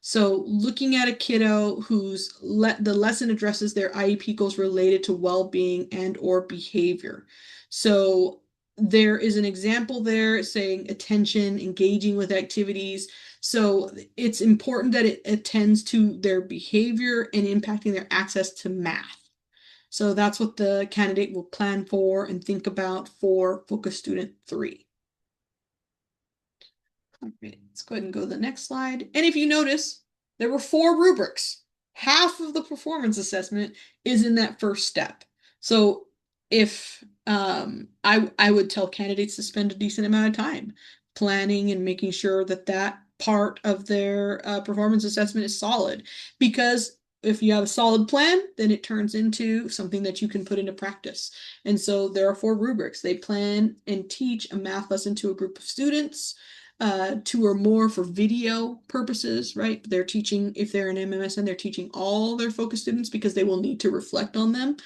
So looking at a kiddo whose the lesson addresses their IEP goals related to well-being and or behavior. So there is an example there saying attention, engaging with activities. So it's important that it attends to their behavior and impacting their access to math. So that's what the candidate will plan for and think about for focus student 3. All right, let's go ahead and go to the next slide. And if you notice, there were 4 rubrics. Half of the performance assessment is in that first step. So if I would tell candidates to spend a decent amount of time planning and making sure that that part of their performance assessment is solid, because if you have a solid plan, then it turns into something that you can put into practice. And so there are 4 rubrics. They plan and teach a math lesson to a group of students, 2 or more for video purposes, right? They're teaching, if they're an MMSN, they're teaching all their focus students because they will need to reflect on them.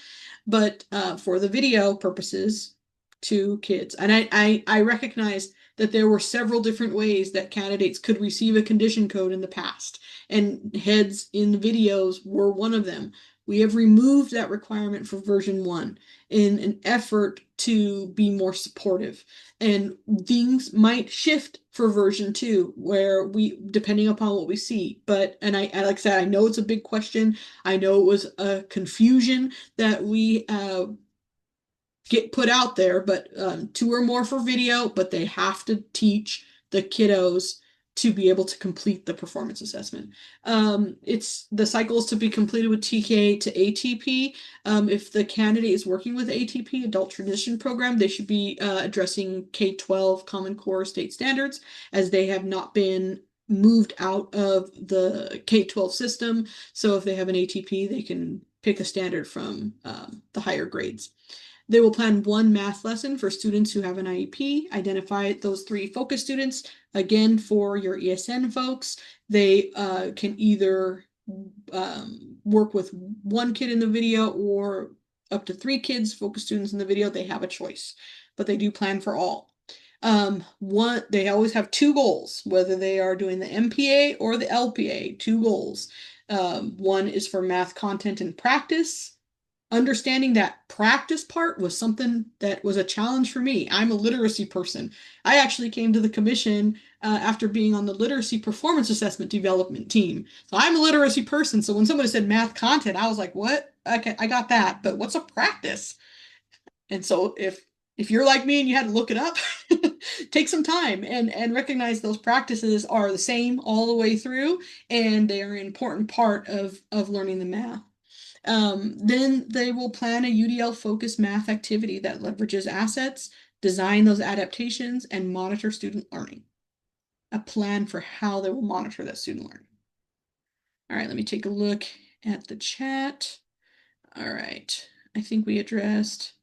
But for the video purposes, 2 kids. And I recognize that there were several different ways that candidates could receive a condition code in the past, and heads in the videos were one of them. We have removed that requirement for version 1 in an effort to be more supportive. And things might shift for version 2, where depending upon what we see. But, and I like I said, I know it's a big question. I know it was a confusion that we get put out there, but 2 or more for video, but they have to teach the kiddos to be able to complete the performance assessment. It's the cycle is to be completed with TK to ATP. If the candidate is working with ATP, Adult Transition Program, they should be addressing K-12 Common Core state standards, as they have not been moved out of the K-12 system. So if they have an ATP, they can pick a standard from the higher grades. They will plan 1 math lesson for students who have an IEP, identify those 3 focus students. Again, for your ESN folks, they can either work with 1 kid in the video or up to 3 kids, focus students in the video. They have a choice, but they do plan for all. They always have 2 goals, whether they are doing the MPA or the LPA, 2 goals. 1 is for math content and practice. Understanding that practice part was something that was a challenge for me. I'm a literacy person. I actually came to the commission after being on the literacy performance assessment development team. So I'm a literacy person. So when somebody said math content, I was like, what? Okay, I got that, but what's a practice? And so if you're like me and you had to look it up, take some time and recognize those practices are the same all the way through, and they are an important part of learning the math. Then they will plan a UDL-focused math activity that leverages assets, design those adaptations, and monitor student learning. A plan for how they will monitor that student learning. All right, let me take a look at the chat. All right, I think we addressed.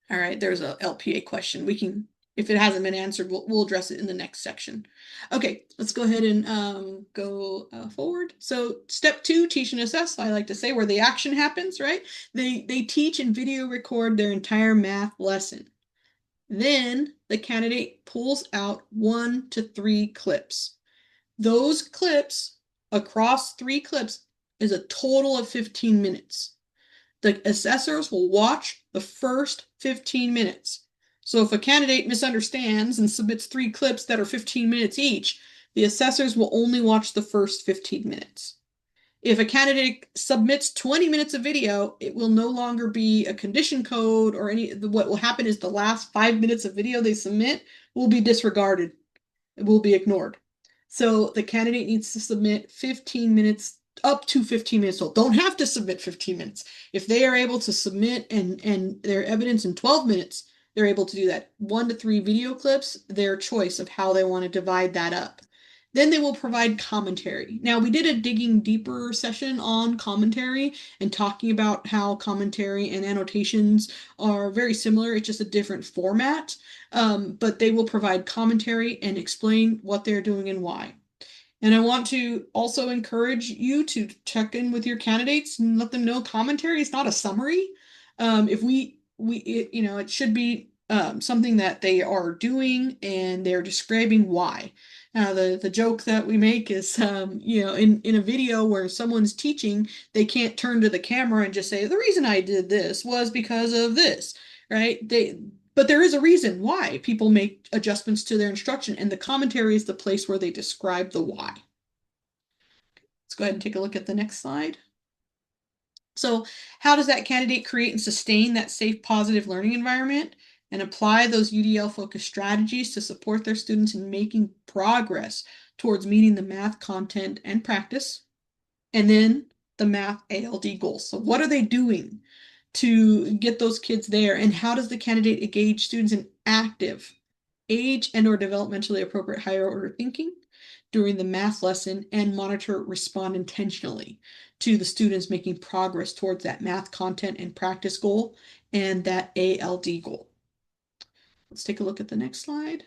All right, there's a LPA question. We can, if it hasn't been answered, we'll address it in the next section. Okay, let's go ahead and go forward. So step 2, teach and assess. I like to say where the action happens, right? They teach and video record their entire math lesson. Then the candidate pulls out 1 to 3 clips. Those clips, across 3 clips, is a total of 15 minutes. The assessors will watch the first 15 minutes. So if a candidate misunderstands and submits 3 clips that are 15 minutes each, the assessors will only watch the first 15 minutes. If a candidate submits 20 minutes of video, it will no longer be a condition code or what will happen is the last 5 minutes of video they submit will be disregarded. It will be ignored. So the candidate needs to submit 15 minutes, up to 15 minutes old. Don't have to submit 15 minutes. If they are able to submit and their evidence in 12 minutes, they're able to do that. 1 to 3 video clips, their choice of how they want to divide that up. Then they will provide commentary. Now, we did a digging deeper session on commentary and talking about how commentary and annotations are very similar. It's just a different format. But they will provide commentary and explain what they're doing and why. And I want to also encourage you to check in with your candidates and let them know commentary is not a summary. It should be something that they are doing and they're describing why. Now, the joke that we make is, in a video where someone's teaching, they can't turn to the camera and just say, the reason I did this was because of this, right? But there is a reason why people make adjustments to their instruction, and the commentary is the place where they describe the why. Let's go ahead and take a look at the next slide. So how does that candidate create and sustain that safe, positive learning environment and apply those UDL-focused strategies to support their students in making progress towards meeting the math content and practice, and then the math ALD goals? So what are they doing to get those kids there, and how does the candidate engage students in active, age and or developmentally appropriate higher order thinking during the math lesson, and monitor, respond intentionally to the students making progress towards that math content and practice goal and that ALD goal? Let's take a look at the next slide.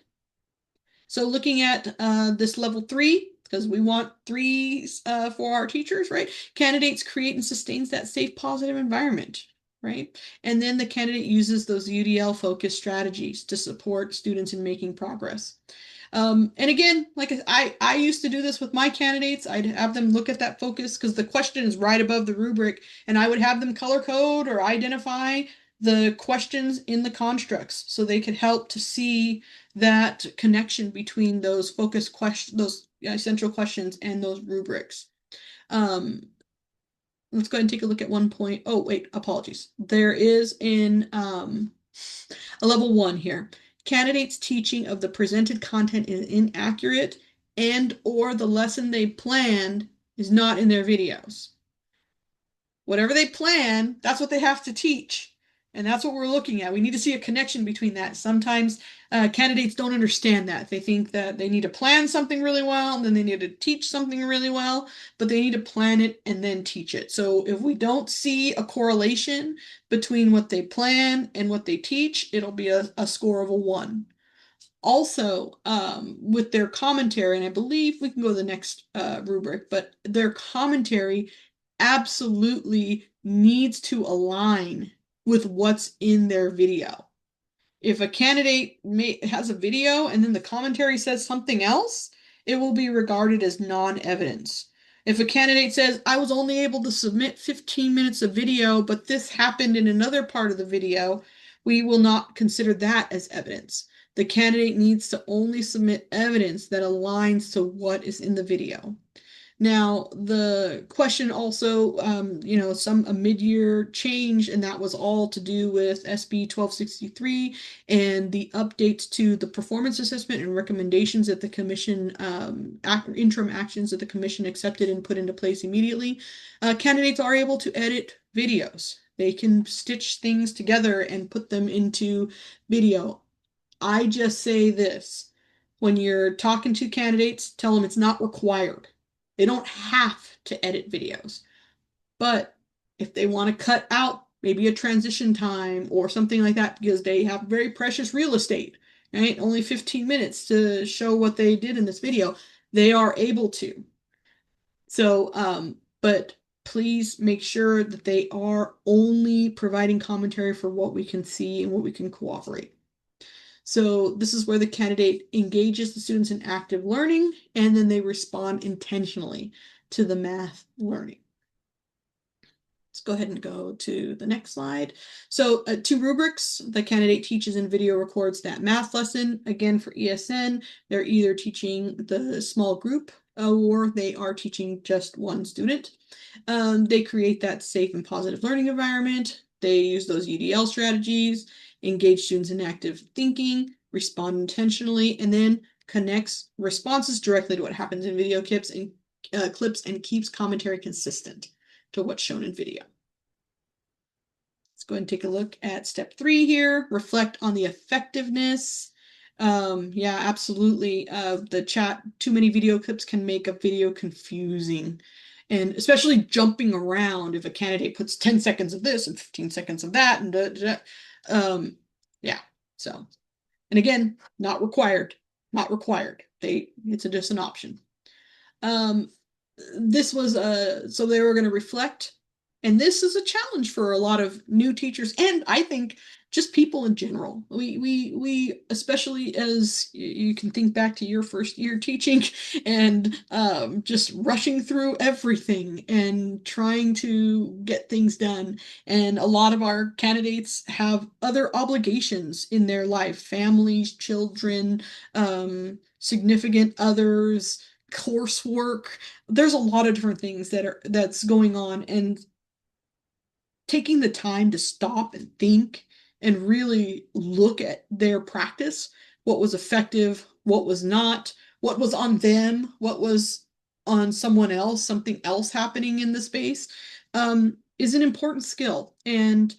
So looking at this level 3, because we want 3s for our teachers, right? Candidates create and sustains that safe, positive environment, right? And then the candidate uses those UDL focused strategies to support students in making progress. And again, like I used to do this with my candidates. I'd have them look at that focus because the question is right above the rubric, and I would have them color code or identify the questions in the constructs so they could help to see that connection between those focus questions, those central questions, and those rubrics. Let's go ahead and take a look at 1 point. Oh, wait, apologies. There is in a level 1 here. Candidates' teaching of the presented content is inaccurate and or the lesson they planned is not in their videos. Whatever they plan, that's what they have to teach. And that's what we're looking at. We need to see a connection between that. Sometimes candidates don't understand that. They think that they need to plan something really well and then they need to teach something really well, but they need to plan it and then teach it. So if we don't see a correlation between what they plan and what they teach, it'll be a score of a 1. Also, with their commentary, and I believe we can go to the next rubric, but their commentary absolutely needs to align with what's in their video. If a candidate has a video and then the commentary says something else, it will be regarded as non-evidence. If a candidate says, I was only able to submit 15 minutes of video, but this happened in another part of the video, we will not consider that as evidence. The candidate needs to only submit evidence that aligns to what is in the video. Now, the question also, a mid-year change, and that was all to do with SB 1263 and the updates to the performance assessment and recommendations that the commission, interim actions that the commission accepted and put into place immediately. Candidates are able to edit videos. They can stitch things together and put them into video. I just say this. When you're talking to candidates, tell them it's not required. They don't have to edit videos. But if they want to cut out maybe a transition time or something like that because they have very precious real estate, right? Only 15 minutes to show what they did in this video, they are able to. So, but please make sure that they are only providing commentary for what we can see and what we can cooperate. So this is where the candidate engages the students in active learning, and then they respond intentionally to the math learning. Let's go ahead and go to the next slide. So 2 rubrics, the candidate teaches and video records that math lesson. Again, for ESN, they're either teaching the small group or they are teaching just one student. They create that safe and positive learning environment. They use those UDL strategies, engage students in active thinking, respond intentionally, and then connects responses directly to what happens in video clips and keeps commentary consistent to what's shown in video. Let's go ahead and take a look at step 3 here. Reflect on the effectiveness. Yeah, absolutely. The chat, too many video clips can make a video confusing. And especially jumping around if a candidate puts 10 seconds of this and 15 seconds of that. And yeah, so. And again, not required. Not required. It's just an option. This was so they were going to reflect, and this is a challenge for a lot of new teachers, and I think just people in general. We especially as you can think back to your first year teaching and just rushing through everything and trying to get things done. And a lot of our candidates have other obligations in their life, families, children, significant others, coursework. There's a lot of different things that's going on, and taking the time to stop and think and really look at their practice, what was effective, what was not, what was on them, what was on someone else, something else happening in the space, is an important skill. And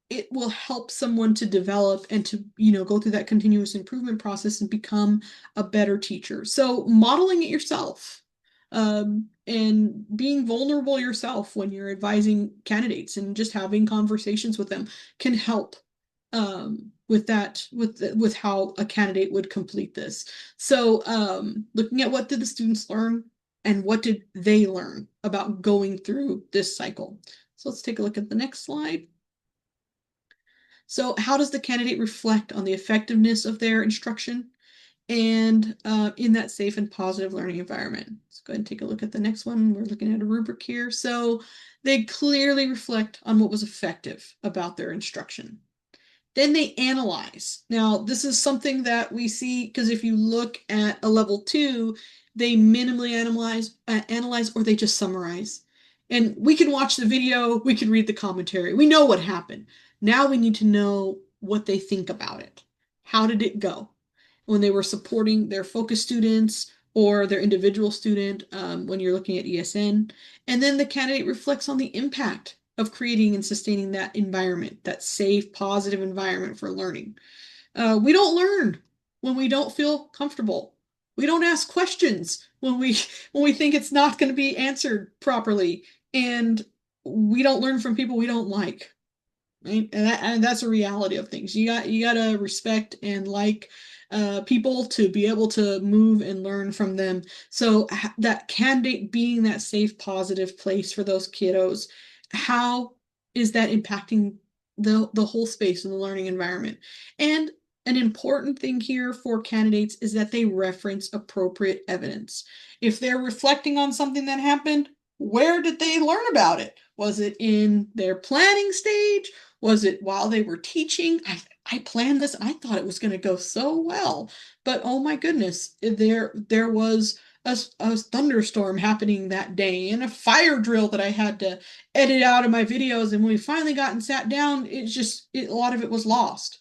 it will help someone to develop and to, go through that continuous improvement process and become a better teacher. So modeling it yourself, and being vulnerable yourself when you're advising candidates and just having conversations with them can help with that, with how a candidate would complete this. So looking at what did the students learn and what did they learn about going through this cycle. So let's take a look at the next slide. So how does the candidate reflect on the effectiveness of their instruction? and in that safe and positive learning environment. Let's go ahead and take a look at the next one. We're looking at a rubric here. So they clearly reflect on what was effective about their instruction. Then they analyze. Now, this is something that we see because if you look at a level 2, they minimally analyze, or they just summarize. And we can watch the video, we can read the commentary. We know what happened. Now we need to know what they think about it. How did it go? When they were supporting their focus students or their individual student, when you're looking at ESN. And then the candidate reflects on the impact of creating and sustaining that environment, that safe, positive environment for learning. We don't learn when we don't feel comfortable. We don't ask questions when we think it's not going to be answered properly, and we don't learn from people we don't like. Right? And that's a reality of things. You gotta respect and like people to be able to move and learn from them. So that candidate being that safe, positive place for those kiddos, how is that impacting the whole space in the learning environment? And an important thing here for candidates is that they reference appropriate evidence. If they're reflecting on something that happened, where did they learn about it? Was it in their planning stage? Was it while they were teaching? I planned this and I thought it was going to go so well. But oh my goodness, there was a thunderstorm happening that day and a fire drill that I had to edit out of my videos. And when we finally got and sat down, a lot of it was lost.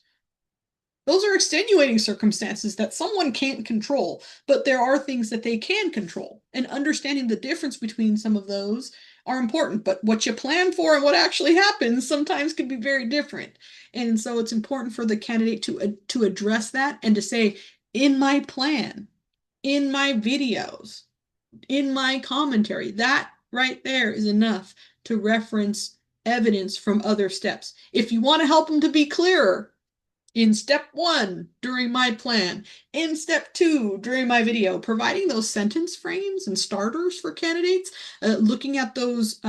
Those are extenuating circumstances that someone can't control, but there are things that they can control. And understanding the difference between some of those are important, but what you plan for and what actually happens sometimes can be very different. And so it's important for the candidate to address that and to say, in my plan, in my videos, in my commentary, that right there is enough to reference evidence from other steps. If you want to help them to be clearer, in step 1 during my plan, in step 2 during my video, providing those sentence frames and starters for candidates, looking at those.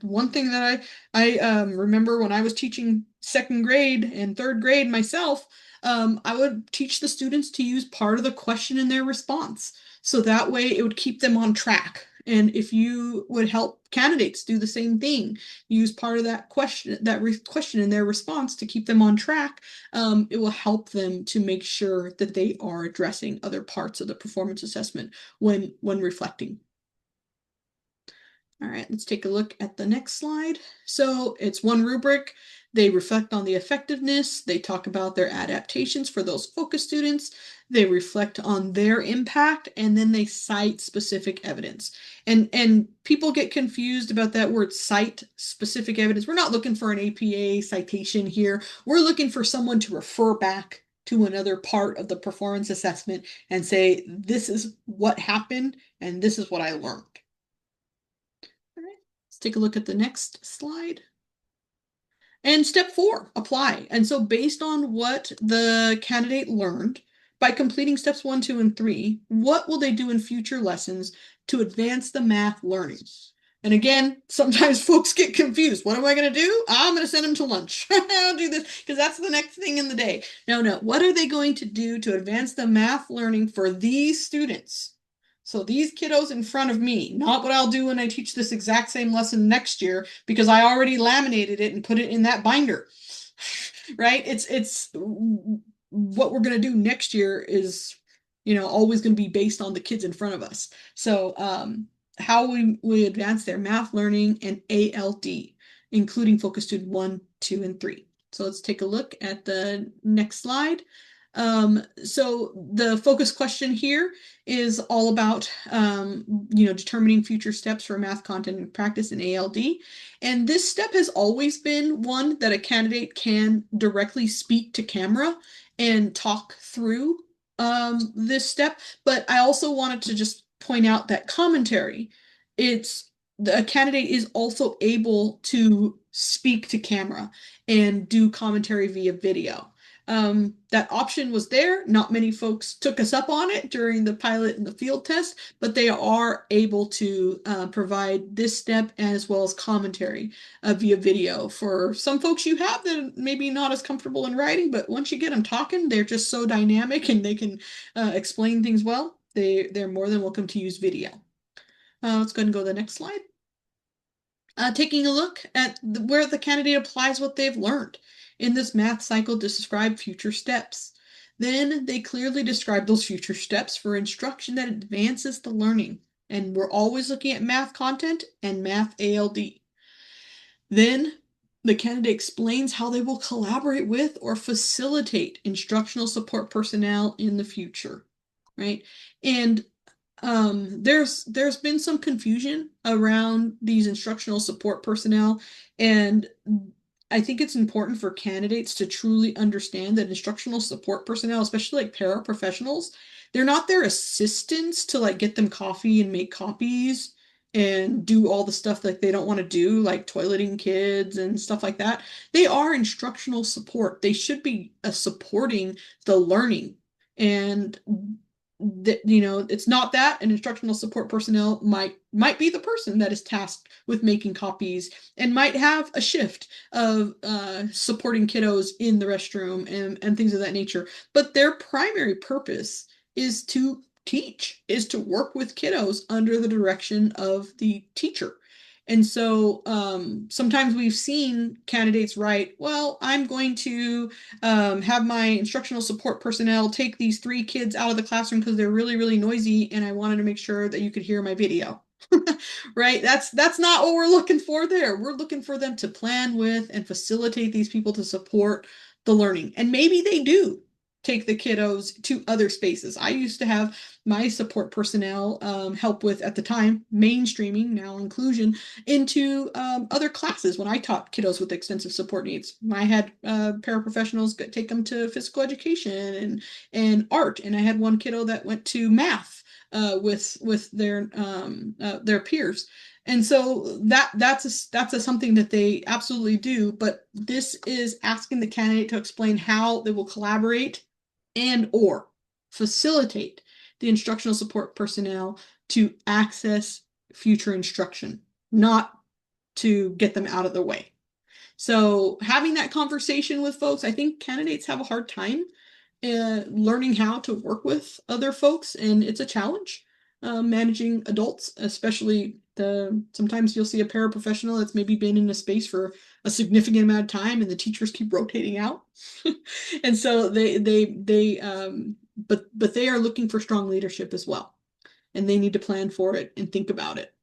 One thing that I remember when I was teaching 2nd grade and 3rd grade myself, I would teach the students to use part of the question in their response. So that way it would keep them on track. And if you would help candidates do the same thing, use part of that question in their response to keep them on track, it will help them to make sure that they are addressing other parts of the performance assessment when reflecting. All right, let's take a look at the next slide. So it's one rubric. They reflect on the effectiveness. They talk about their adaptations for those focus students. They reflect on their impact, and then they cite specific evidence. And people get confused about that word, cite specific evidence. We're not looking for an APA citation here. We're looking for someone to refer back to another part of the performance assessment and say, this is what happened, and this is what I learned. All right, let's take a look at the next slide. And step 4, apply. And so based on what the candidate learned by completing steps 1, 2, and 3, what will they do in future lessons to advance the math learning? And again, sometimes folks get confused. What am I going to do? I'm going to send them to lunch. I'll do this because that's the next thing in the day. No. What are they going to do to advance the math learning for these students? So these kiddos in front of me, not what I'll do when I teach this exact same lesson next year because I already laminated it and put it in that binder, right? It's what we're going to do next year is, always going to be based on the kids in front of us. So how we advance their math learning and ALD, including focus student 1, 2, and 3. So let's take a look at the next slide. So the focus question here is all about, determining future steps for math content and practice in ALD. And this step has always been one that a candidate can directly speak to camera and talk through this step. But I also wanted to just point out that commentary, a candidate is also able to speak to camera and do commentary via video. That option was there. Not many folks took us up on it during the pilot and the field test, but they are able to provide this step as well as commentary via video. For some folks you have that maybe not as comfortable in writing, but once you get them talking, they're just so dynamic and they can explain things well. They're more than welcome to use video. Let's go ahead and go to the next slide. Taking a look at where the candidate applies what they've learned in this math cycle to describe future steps. Then they clearly describe those future steps for instruction that advances the learning. And we're always looking at math content and math ALD. Then the candidate explains how they will collaborate with or facilitate instructional support personnel in the future, right? And there's been some confusion around these instructional support personnel, and I think it's important for candidates to truly understand that instructional support personnel, especially like paraprofessionals, they're not their assistants to like get them coffee and make copies and do all the stuff that they don't want to do, like toileting kids and stuff like that. They are instructional support. They should be supporting the learning. And that, you know, it's not that an instructional support personnel might be the person that is tasked with making copies and might have a shift of supporting kiddos in the restroom and things of that nature, but their primary purpose is to teach, is to work with kiddos under the direction of the teacher. And so sometimes we've seen candidates write, well, I'm going to have my instructional support personnel take these 3 kids out of the classroom because they're really, really noisy, and I wanted to make sure that you could hear my video. Right? That's not what we're looking for there. We're looking for them to plan with and facilitate these people to support the learning. And maybe they do take the kiddos to other spaces. I used to have my support personnel help with, at the time, mainstreaming, now inclusion, into other classes when I taught kiddos with extensive support needs. I had paraprofessionals take them to physical education and art, and I had one kiddo that went to math with their peers. And so that's something that they absolutely do, but this is asking the candidate to explain how they will collaborate and or facilitate the instructional support personnel to access future instruction, not to get them out of the way. So having that conversation with folks, I think candidates have a hard time learning how to work with other folks, and it's a challenge managing adults, especially sometimes you'll see a paraprofessional that's maybe been in a space for a significant amount of time and the teachers keep rotating out. And so but they are looking for strong leadership as well, and they need to plan for it and think about it.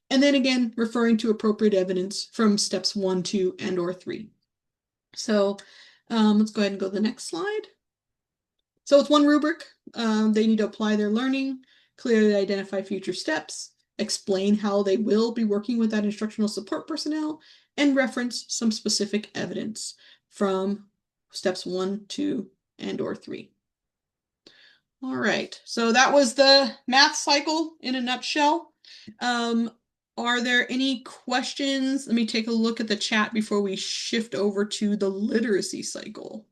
And then again, referring to appropriate evidence from steps 1, 2, and or 3. So let's go ahead and go to the next slide. So it's one rubric. They need to apply their learning, clearly identify future steps, explain how they will be working with that instructional support personnel, and reference some specific evidence from steps 1, 2, and or 3. All right, so that was the math cycle in a nutshell. Are there any questions? Let me take a look at the chat before we shift over to the literacy cycle.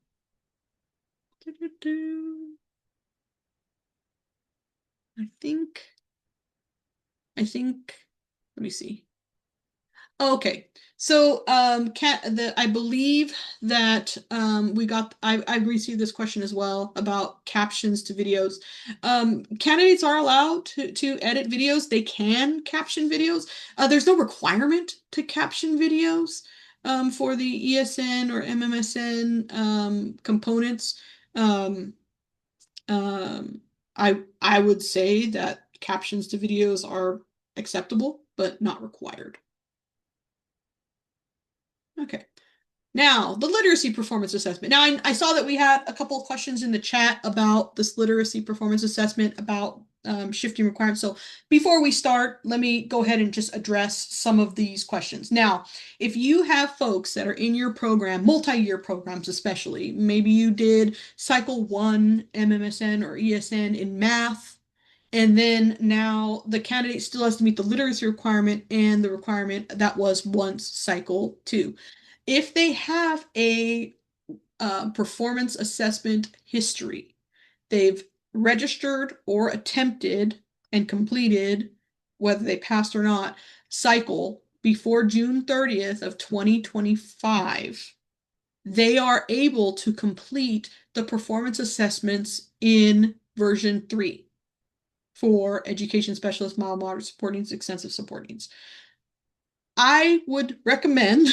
I think, let me see. Okay, so I believe that I received this question as well about captions to videos. Candidates are allowed to edit videos. They can caption videos. There's no requirement to caption videos for the ESN or MMSN components. I would say that captions to videos are acceptable, but not required. Okay. Now, the literacy performance assessment. Now, I saw that we had a couple of questions in the chat about this literacy performance assessment, about shifting requirements. So before we start, let me go ahead and just address some of these questions. Now, if you have folks that are in your program, multi-year programs especially, maybe you did cycle 1 MMSN or ESN in math, and then now the candidate still has to meet the literacy requirement and the requirement that was once cycle 2. If they have a performance assessment history. They've registered or attempted and completed, whether they passed or not, cycle before June 30th of 2025. They are able to complete the performance assessments in version 3 for education specialist, mild, moderate support needs, extensive support needs. I would recommend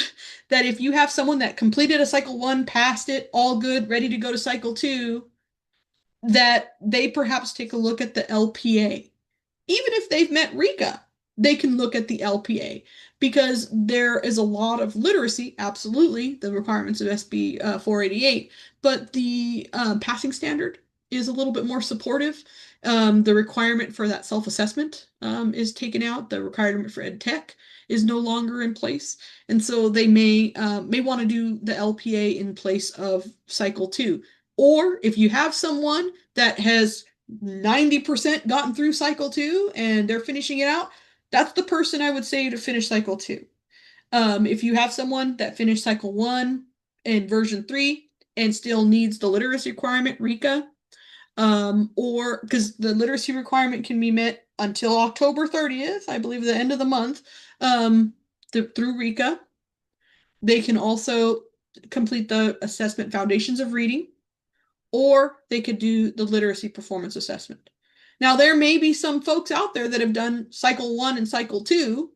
that if you have someone that completed a cycle 1, passed it, all good, ready to go to cycle 2, that they perhaps take a look at the LPA. Even if they've met RICA, they can look at the LPA because there is a lot of literacy, absolutely, the requirements of SB 488, but the passing standard is a little bit more supportive. The requirement for that self-assessment is taken out. The requirement for ed tech is no longer in place. And so they may want to do the LPA in place of cycle 2. Or if you have someone that has 90% gotten through cycle 2 and they're finishing it out, that's the person I would say to finish cycle 2. If you have someone that finished cycle 1 and version 3 and still needs the literacy requirement, RICA, or because the literacy requirement can be met until October 30th, I believe the end of the month, through RICA. They can also complete the assessment foundations of reading, or they could do the literacy performance assessment. Now, there may be some folks out there that have done cycle 1 and cycle 2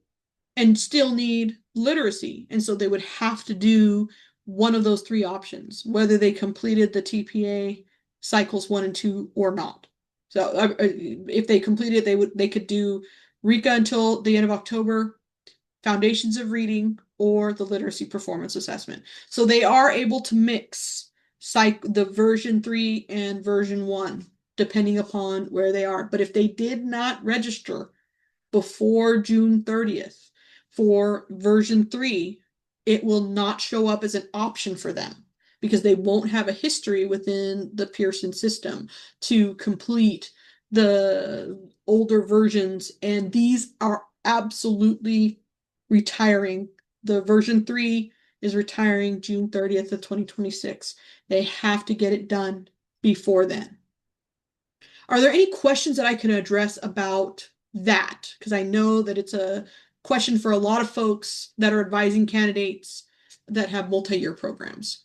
and still need literacy. And so they would have to do one of those 3 options, whether they completed the TPA cycles 1 and 2 or not. So if they completed, they could do RICA until the end of October, foundations of reading, or the literacy performance assessment. So they are able to mix the version 3 and version 1, depending upon where they are. But if they did not register before June 30th for version 3, it will not show up as an option for them because they won't have a history within the Pearson system to complete the older versions. And these are absolutely retiring. The version 3 is retiring June 30th of 2026. They have to get it done before then. Are there any questions that I can address about that? Because I know that it's a question for a lot of folks that are advising candidates that have multi-year programs.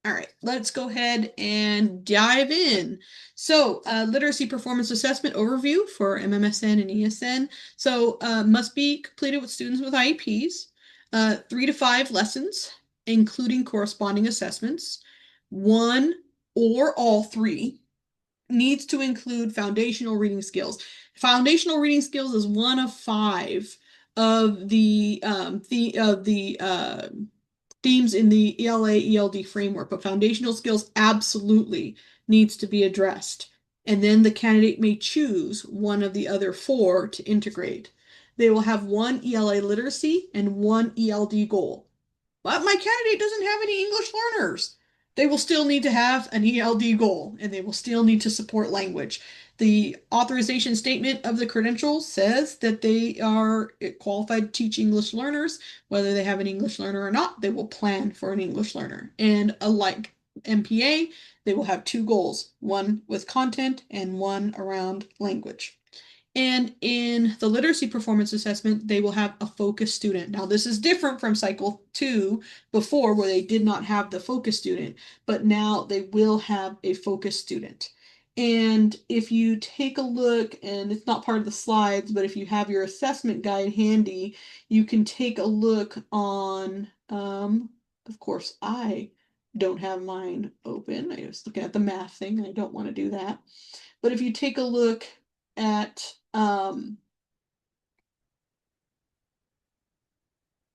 All right, let's go ahead and dive in. So, literacy performance assessment overview for MMSN and ESN. So, must be completed with students with IEPs, 3 to 5 lessons, including corresponding assessments. 1 or all 3 needs to include foundational reading skills. Foundational reading skills is one of 5 of the themes in the ELA ELD framework, but foundational skills absolutely needs to be addressed. And then the candidate may choose one of the other 4 to integrate. They will have 1 ELA literacy and 1 ELD goal. But my candidate doesn't have any English learners. They will still need to have an ELD goal and they will still need to support language. The authorization statement of the credentials says that they are qualified to teach English learners. Whether they have an English learner or not, they will plan for an English learner. And like MPA, they will have 2 goals, one with content and one around language. And in the literacy performance assessment, they will have a focus student. Now, this is different from cycle 2 before, where they did not have the focus student, but now they will have a focus student. And if you take a look, and it's not part of the slides, but if you have your assessment guide handy, you can take a look on, of course, I don't have mine open. I was looking at the math thing, and I don't want to do that. But if you take a look at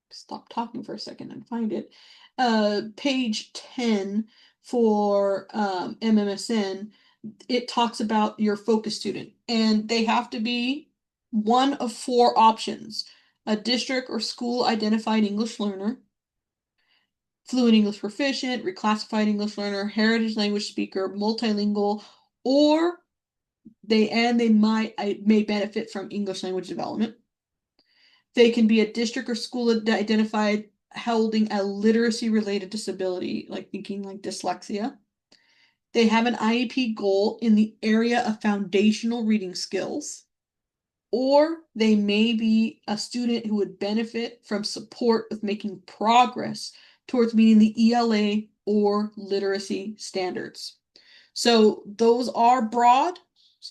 stop talking for a second and find it. Page 10 for MMSN, it talks about your focus student, and they have to be one of 4 options: a district or school identified English learner, fluent English proficient, reclassified English learner, heritage language speaker, multilingual, or They may benefit from English language development. They can be a district or school identified holding a literacy related disability, like thinking like dyslexia. They have an IEP goal in the area of foundational reading skills, or they may be a student who would benefit from support with making progress towards meeting the ELA or literacy standards. So those are broad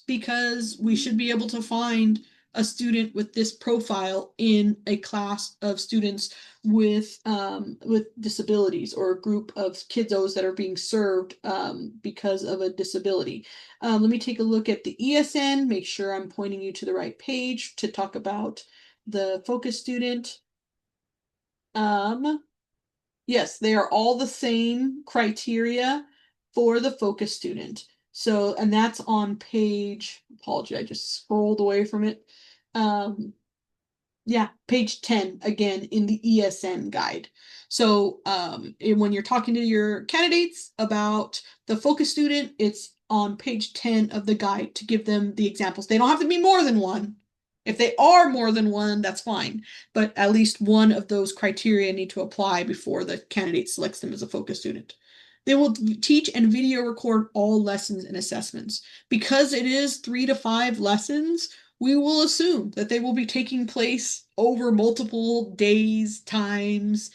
because we should be able to find a student with this profile in a class of students with disabilities, or a group of kiddos that are being served because of a disability. Let me take a look at the ESN, make sure I'm pointing you to the right page to talk about the focus student. Yes, they are all the same criteria for the focus student. So, and that's on page, apology, I just scrolled away from it. Yeah, page 10, again, in the ESN guide. So when you're talking to your candidates about the focus student, it's on page 10 of the guide to give them the examples. They don't have to be more than one. If they are more than one, that's fine. But at least one of those criteria need to apply before the candidate selects them as a focus student. They will teach and video record all lessons and assessments. Because it is 3 to 5 lessons, we will assume that they will be taking place over multiple days, times,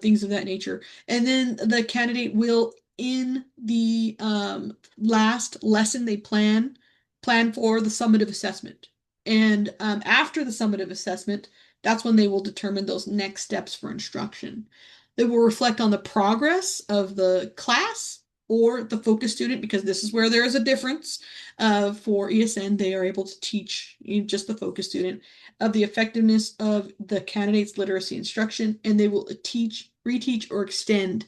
things of that nature. And then the candidate will, in the last lesson they plan for the summative assessment. And after the summative assessment, that's when they will determine those next steps for instruction. They will reflect on the progress of the class or the focus student, because this is where there is a difference. For ESN, they are able to teach just the focus student of the effectiveness of the candidate's literacy instruction, and they will teach, reteach, or extend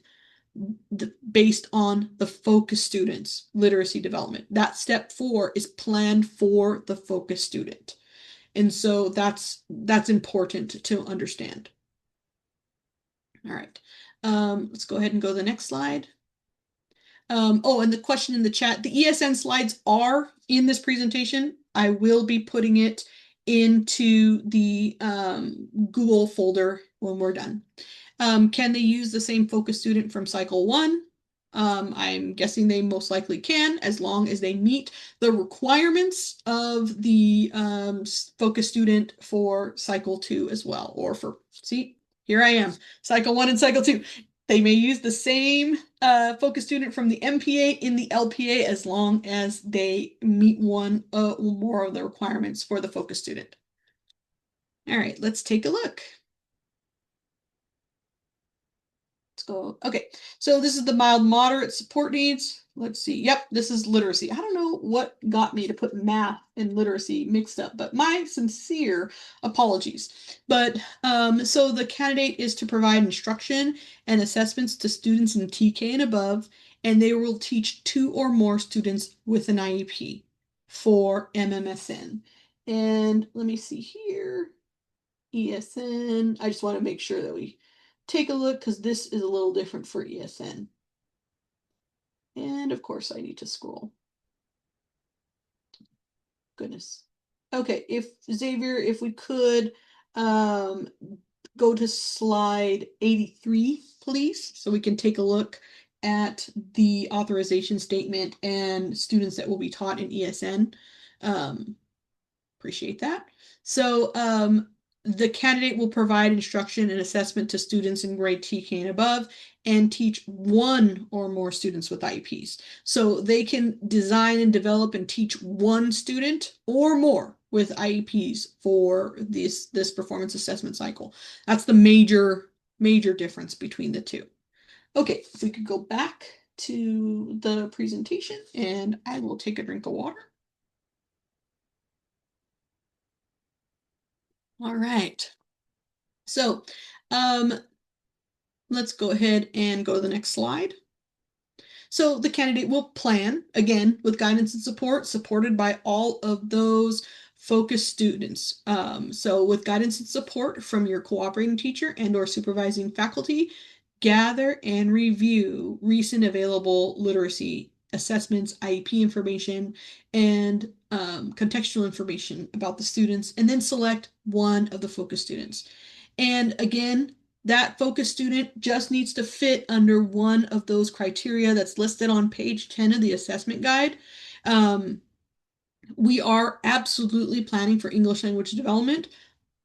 based on the focus student's literacy development. That step 4 is planned for the focus student. And so that's important to understand. All right. Let's go ahead and go to the next slide. Oh, and the question in the chat, the ESN slides are in this presentation. I will be putting it into the Google folder when we're done. Can they use the same focus student from cycle 1? I'm guessing they most likely can, as long as they meet the requirements of the focus student for cycle 2 as well. Or for, see, here I am, cycle 1 and cycle 2. They may use the same focus student from the MPA in the LPA as long as they meet one or more of the requirements for the focus student. All right, let's take a look. Let's go. Okay, so this is the mild moderate support needs. Let's see. Yep, this is literacy. I don't know what got me to put math and literacy mixed up, but my sincere apologies. But so the candidate is to provide instruction and assessments to students in TK and above, and they will teach 2 or more students with an IEP for MMSN. And let me see here. ESN. I just want to make sure that we take a look, because this is a little different for ESN. And of course I need to scroll. Goodness. Okay, if Xavier, if we could go to slide 83, please, so we can take a look at the authorization statement and students that will be taught in ESN. Appreciate that. So the candidate will provide instruction and assessment to students in grade TK and above, and teach 1 or more students with IEPs. So they can design and develop and teach 1 student or more with IEPs for this performance assessment cycle. That's the major difference between the two. Okay, if we could go back to the presentation, and I will take a drink of water. All right. So let's go ahead and go to the next slide. So the candidate will plan, again, with guidance and support, supported by all of those focus students. So with guidance and support from your cooperating teacher and or supervising faculty, gather and review recent available literacy assessments, IEP information, and contextual information about the students, and then select one of the focus students. And again, that focus student just needs to fit under one of those criteria that's listed on page 10 of the assessment guide. We are absolutely planning for English language development,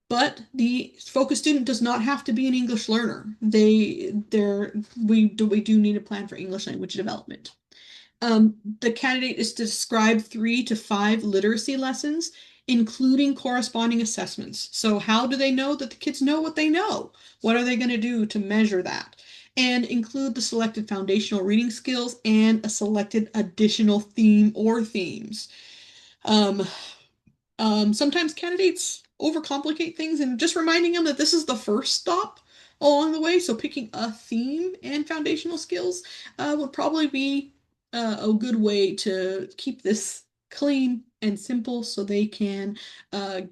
but the focus student does not have to be an English learner. We do need a plan for English language development. The candidate is to describe 3 to 5 literacy lessons, including corresponding assessments. So how do they know that the kids know what they know? What are they going to do to measure that? And include the selected foundational reading skills and a selected additional theme or themes. Um, Sometimes candidates overcomplicate things, and just reminding them that this is the first stop along the way. So picking a theme and foundational skills would probably be a good way to keep this clean and simple so they can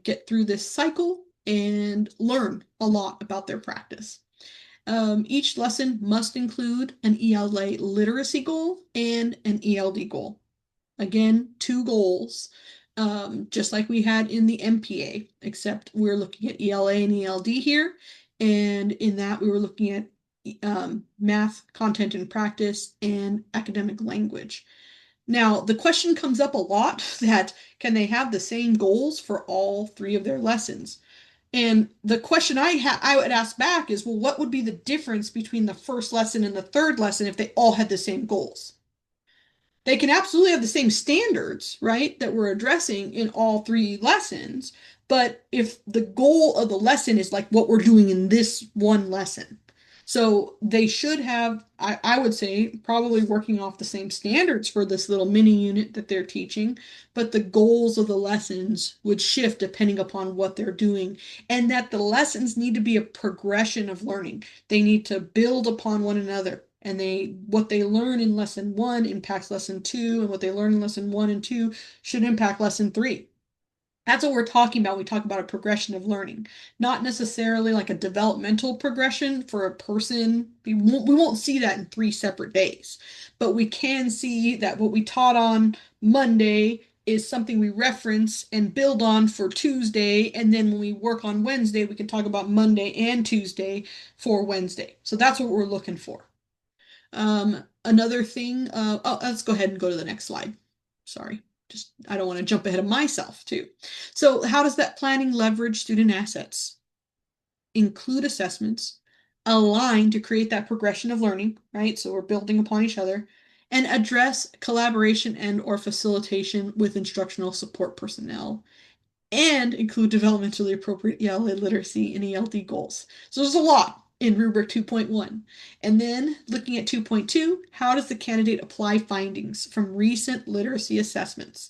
get through this cycle and learn a lot about their practice. Each lesson must include an ELA literacy goal and an ELD goal. Again, 2 goals, just like we had in the MPA, except we're looking at ELA and ELD here. And in that, we were looking at math, content and practice, and academic language. Now, the question comes up a lot that can they have the same goals for all 3 of their lessons? And the question I would ask back is, well, what would be the difference between the first lesson and the third lesson if they all had the same goals? They can absolutely have the same standards, right, that we're addressing in all 3 lessons. But if the goal of the lesson is like what we're doing in this one lesson, so they should have, I would say, probably working off the same standards for this little mini unit that they're teaching, but the goals of the lessons would shift depending upon what they're doing, and that the lessons need to be a progression of learning. They need to build upon one another. And what they learn in lesson 1 impacts lesson 2, and what they learn in lesson 1 and 2 should impact lesson 3. That's what we're talking about. We talk about a progression of learning, not necessarily like a developmental progression for a person. We won't see that in 3 separate days, but we can see that what we taught on Monday is something we reference and build on for Tuesday. And then when we work on Wednesday, we can talk about Monday and Tuesday for Wednesday. So that's what we're looking for. Another thing, let's go ahead and go to the next slide. Sorry, I don't want to jump ahead of myself too. So how does that planning leverage student assets? Include assessments, align to create that progression of learning, right? So we're building upon each other, and address collaboration and or facilitation with instructional support personnel, and include developmentally appropriate ELA literacy and ELD goals. So there's a lot in rubric 2.1. And then looking at 2.2, how does the candidate apply findings from recent literacy assessments?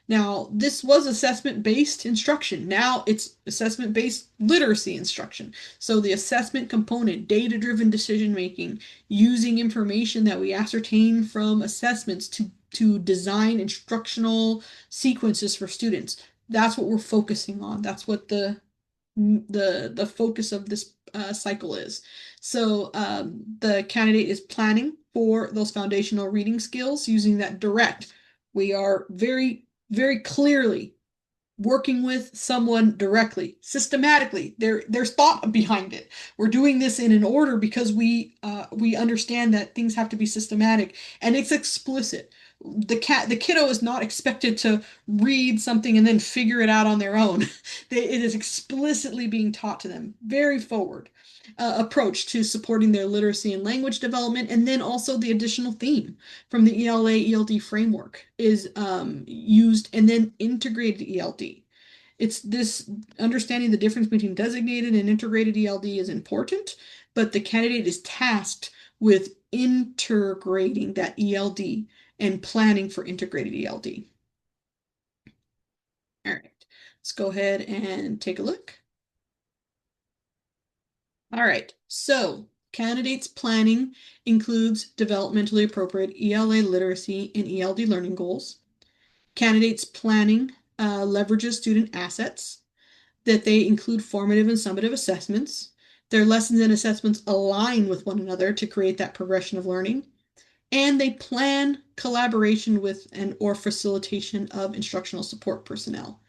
Now, this was assessment-based instruction. Now it's assessment-based literacy instruction. So the assessment component, data-driven decision-making, using information that we ascertain from assessments to design instructional sequences for students. That's what we're focusing on. That's what the focus of this cycle is. So the candidate is planning for those foundational reading skills using that direct. We are very, very clearly working with someone directly, systematically. There's thought behind it. We're doing this in an order because we understand that things have to be systematic, and it's explicit. The kiddo is not expected to read something and then figure it out on their own. It is explicitly being taught to them. Very forward approach to supporting their literacy and language development, and then also the additional theme from the ELA ELD framework is used, and then integrated ELD. It's this understanding the difference between designated and integrated ELD is important, but the candidate is tasked with integrating that ELD and planning for integrated ELD. All right, let's go ahead and take a look. All right, so candidates planning includes developmentally appropriate ELA literacy and ELD learning goals. Candidates planning leverages student assets, that they include formative and summative assessments. Their lessons and assessments align with one another to create that progression of learning. and they plan collaboration with and or facilitation of instructional support personnel.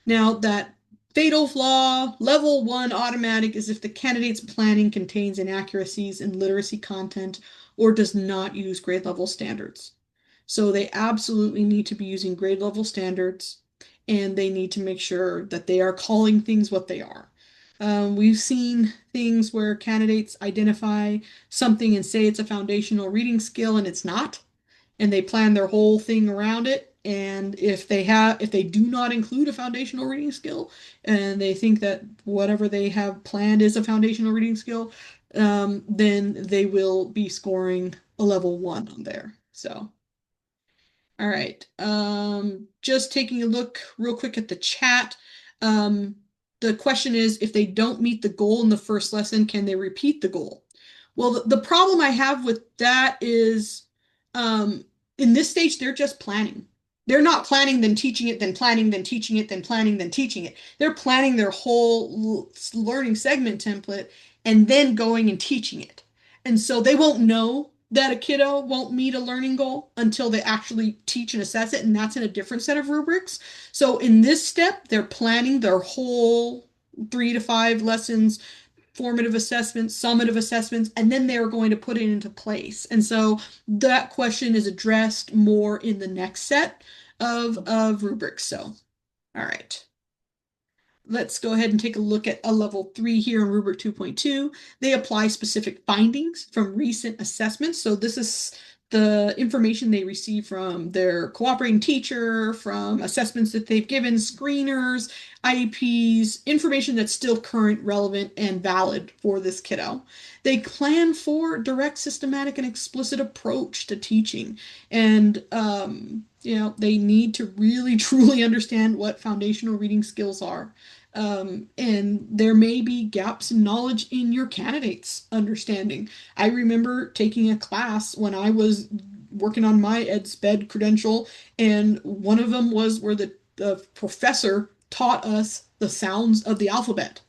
Now, that fatal flaw, level 1 automatic, is if the candidate's planning contains inaccuracies in literacy content or does not use grade level standards. So they absolutely need to be using grade level standards, and they need to make sure that they are calling things what they are. We've seen things where candidates identify something and say it's a foundational reading skill and it's not, and they plan their whole thing around it. And if they do not include a foundational reading skill, and they think that whatever they have planned is a foundational reading skill, then they will be scoring a level 1 on there. So, all right. Just taking a look real quick at the chat. The question is, if they don't meet the goal in the first lesson, can they repeat the goal? Well, the problem I have with that is, in this stage, they're just planning. They're not planning, then teaching it, then planning, then teaching it, then planning, then teaching it. They're planning their whole learning segment template and then going and teaching it. And so they won't know that a kiddo won't meet a learning goal until they actually teach and assess it, and that's in a different set of rubrics. So in this step, they're planning their whole 3 to 5 lessons, formative assessments, summative assessments, and then they're going to put it into place. And so that question is addressed more in the next set of rubrics. So, all right. Let's go ahead and take a look at a level 3 here in rubric 2.2. They apply specific findings from recent assessments. So this is the information they receive from their cooperating teacher, from assessments that they've given, screeners, IEPs, information that's still current, relevant, and valid for this kiddo. They plan for direct, systematic, and explicit approach to teaching. And, they need to really, truly understand what foundational reading skills are. And there may be gaps in knowledge in your candidate's understanding. I remember taking a class when I was working on my EdSped credential, and one of them was where the professor taught us the sounds of the alphabet,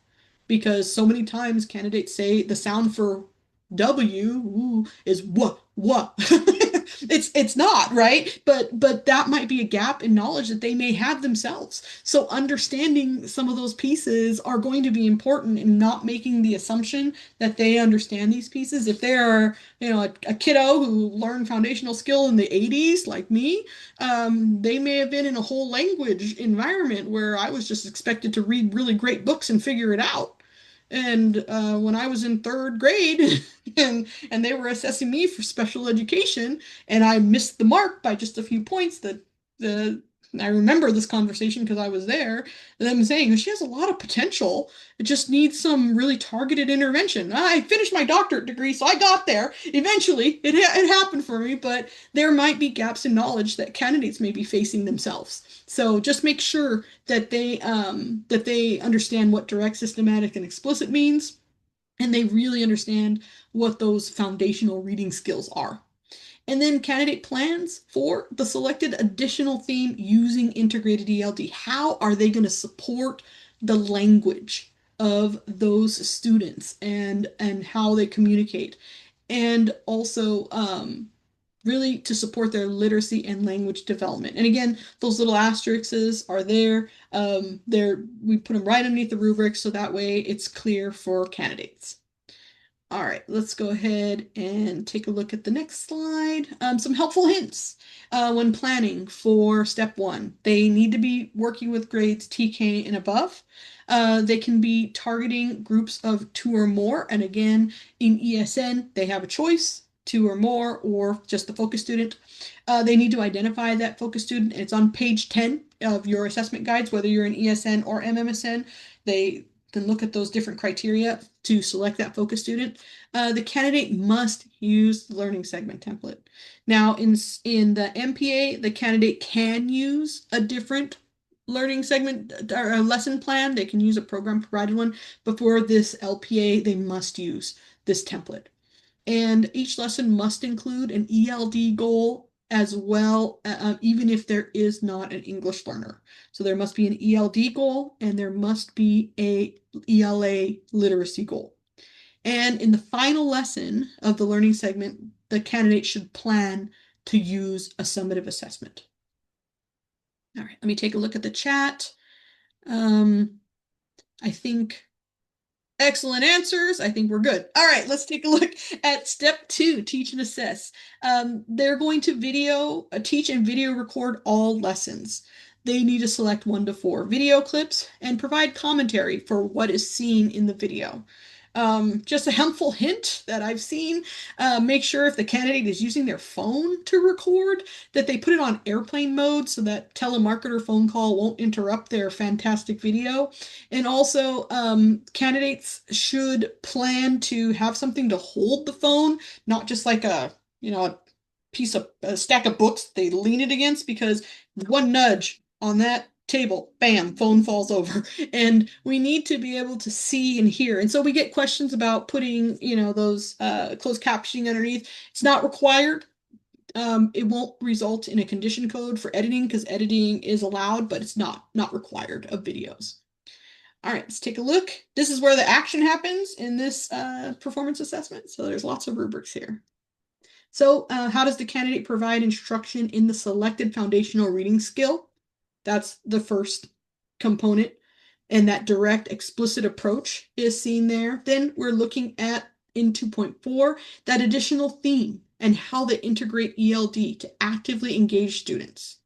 because so many times candidates say the sound for W is what. It's not, right? But that might be a gap in knowledge that they may have themselves. So understanding some of those pieces are going to be important in not making the assumption that they understand these pieces. If they're, a kiddo who learned foundational skill in the 80s, like me, they may have been in a whole language environment where I was just expected to read really great books and figure it out. And when I was in 3rd grade and they were assessing me for special education, and I missed the mark by just a few points, the I remember this conversation because I was there, and them saying she has a lot of potential. It just needs some really targeted intervention. I finished my doctorate degree, so I got there. Eventually, it happened for me, but there might be gaps in knowledge that candidates may be facing themselves. So just make sure that they understand what direct, systematic, and explicit means, and they really understand what those foundational reading skills are. And then candidate plans for the selected additional theme using integrated ELD. How are they going to support the language of those students and how they communicate? And also really to support their literacy and language development. And again, those little asterisks are there. We put them right underneath the rubric so that way it's clear for candidates. All right, let's go ahead and take a look at the next slide. Some helpful hints when planning for step 1. They need to be working with grades TK and above. They can be targeting groups of 2 or more. And again, in ESN, they have a choice, 2 or more, or just the focus student. They need to identify that focus student. It's on page 10 of your assessment guides, whether you're in ESN or MMSN. They can look at those different criteria to select that focus student. The candidate must use the learning segment template. Now, in the MPA, the candidate can use a different learning segment or a lesson plan. They can use a program provided one. Before this LPA, they must use this template. And each lesson must include an ELD goal as well, even if there is not an English learner. So there must be an ELD goal and there must be a ELA literacy goal. And in the final lesson of the learning segment, the candidate should plan to use a summative assessment. All right, let me take a look at the chat. I think excellent answers. I think we're good. All right, let's take a look at step 2, teach and assess. They're going to teach and video record all lessons. They need to select 1 to 4 video clips and provide commentary for what is seen in the video. Just a helpful hint that I've seen, make sure if the candidate is using their phone to record, that they put it on airplane mode so that telemarketer phone call won't interrupt their fantastic video. And also, candidates should plan to have something to hold the phone, not just like a stack of books they lean it against, because one nudge on that table, bam, phone falls over. And we need to be able to see and hear. And so we get questions about putting, those closed captioning underneath. It's not required. It won't result in a condition code for editing, because editing is allowed, but it's not required of videos. All right, let's take a look. This is where the action happens in this performance assessment. So there's lots of rubrics here. So how does the candidate provide instruction in the selected foundational reading skill? That's the first component. And that direct, explicit approach is seen there. Then we're looking at, in 2.4, that additional theme and how they integrate ELD to actively engage students.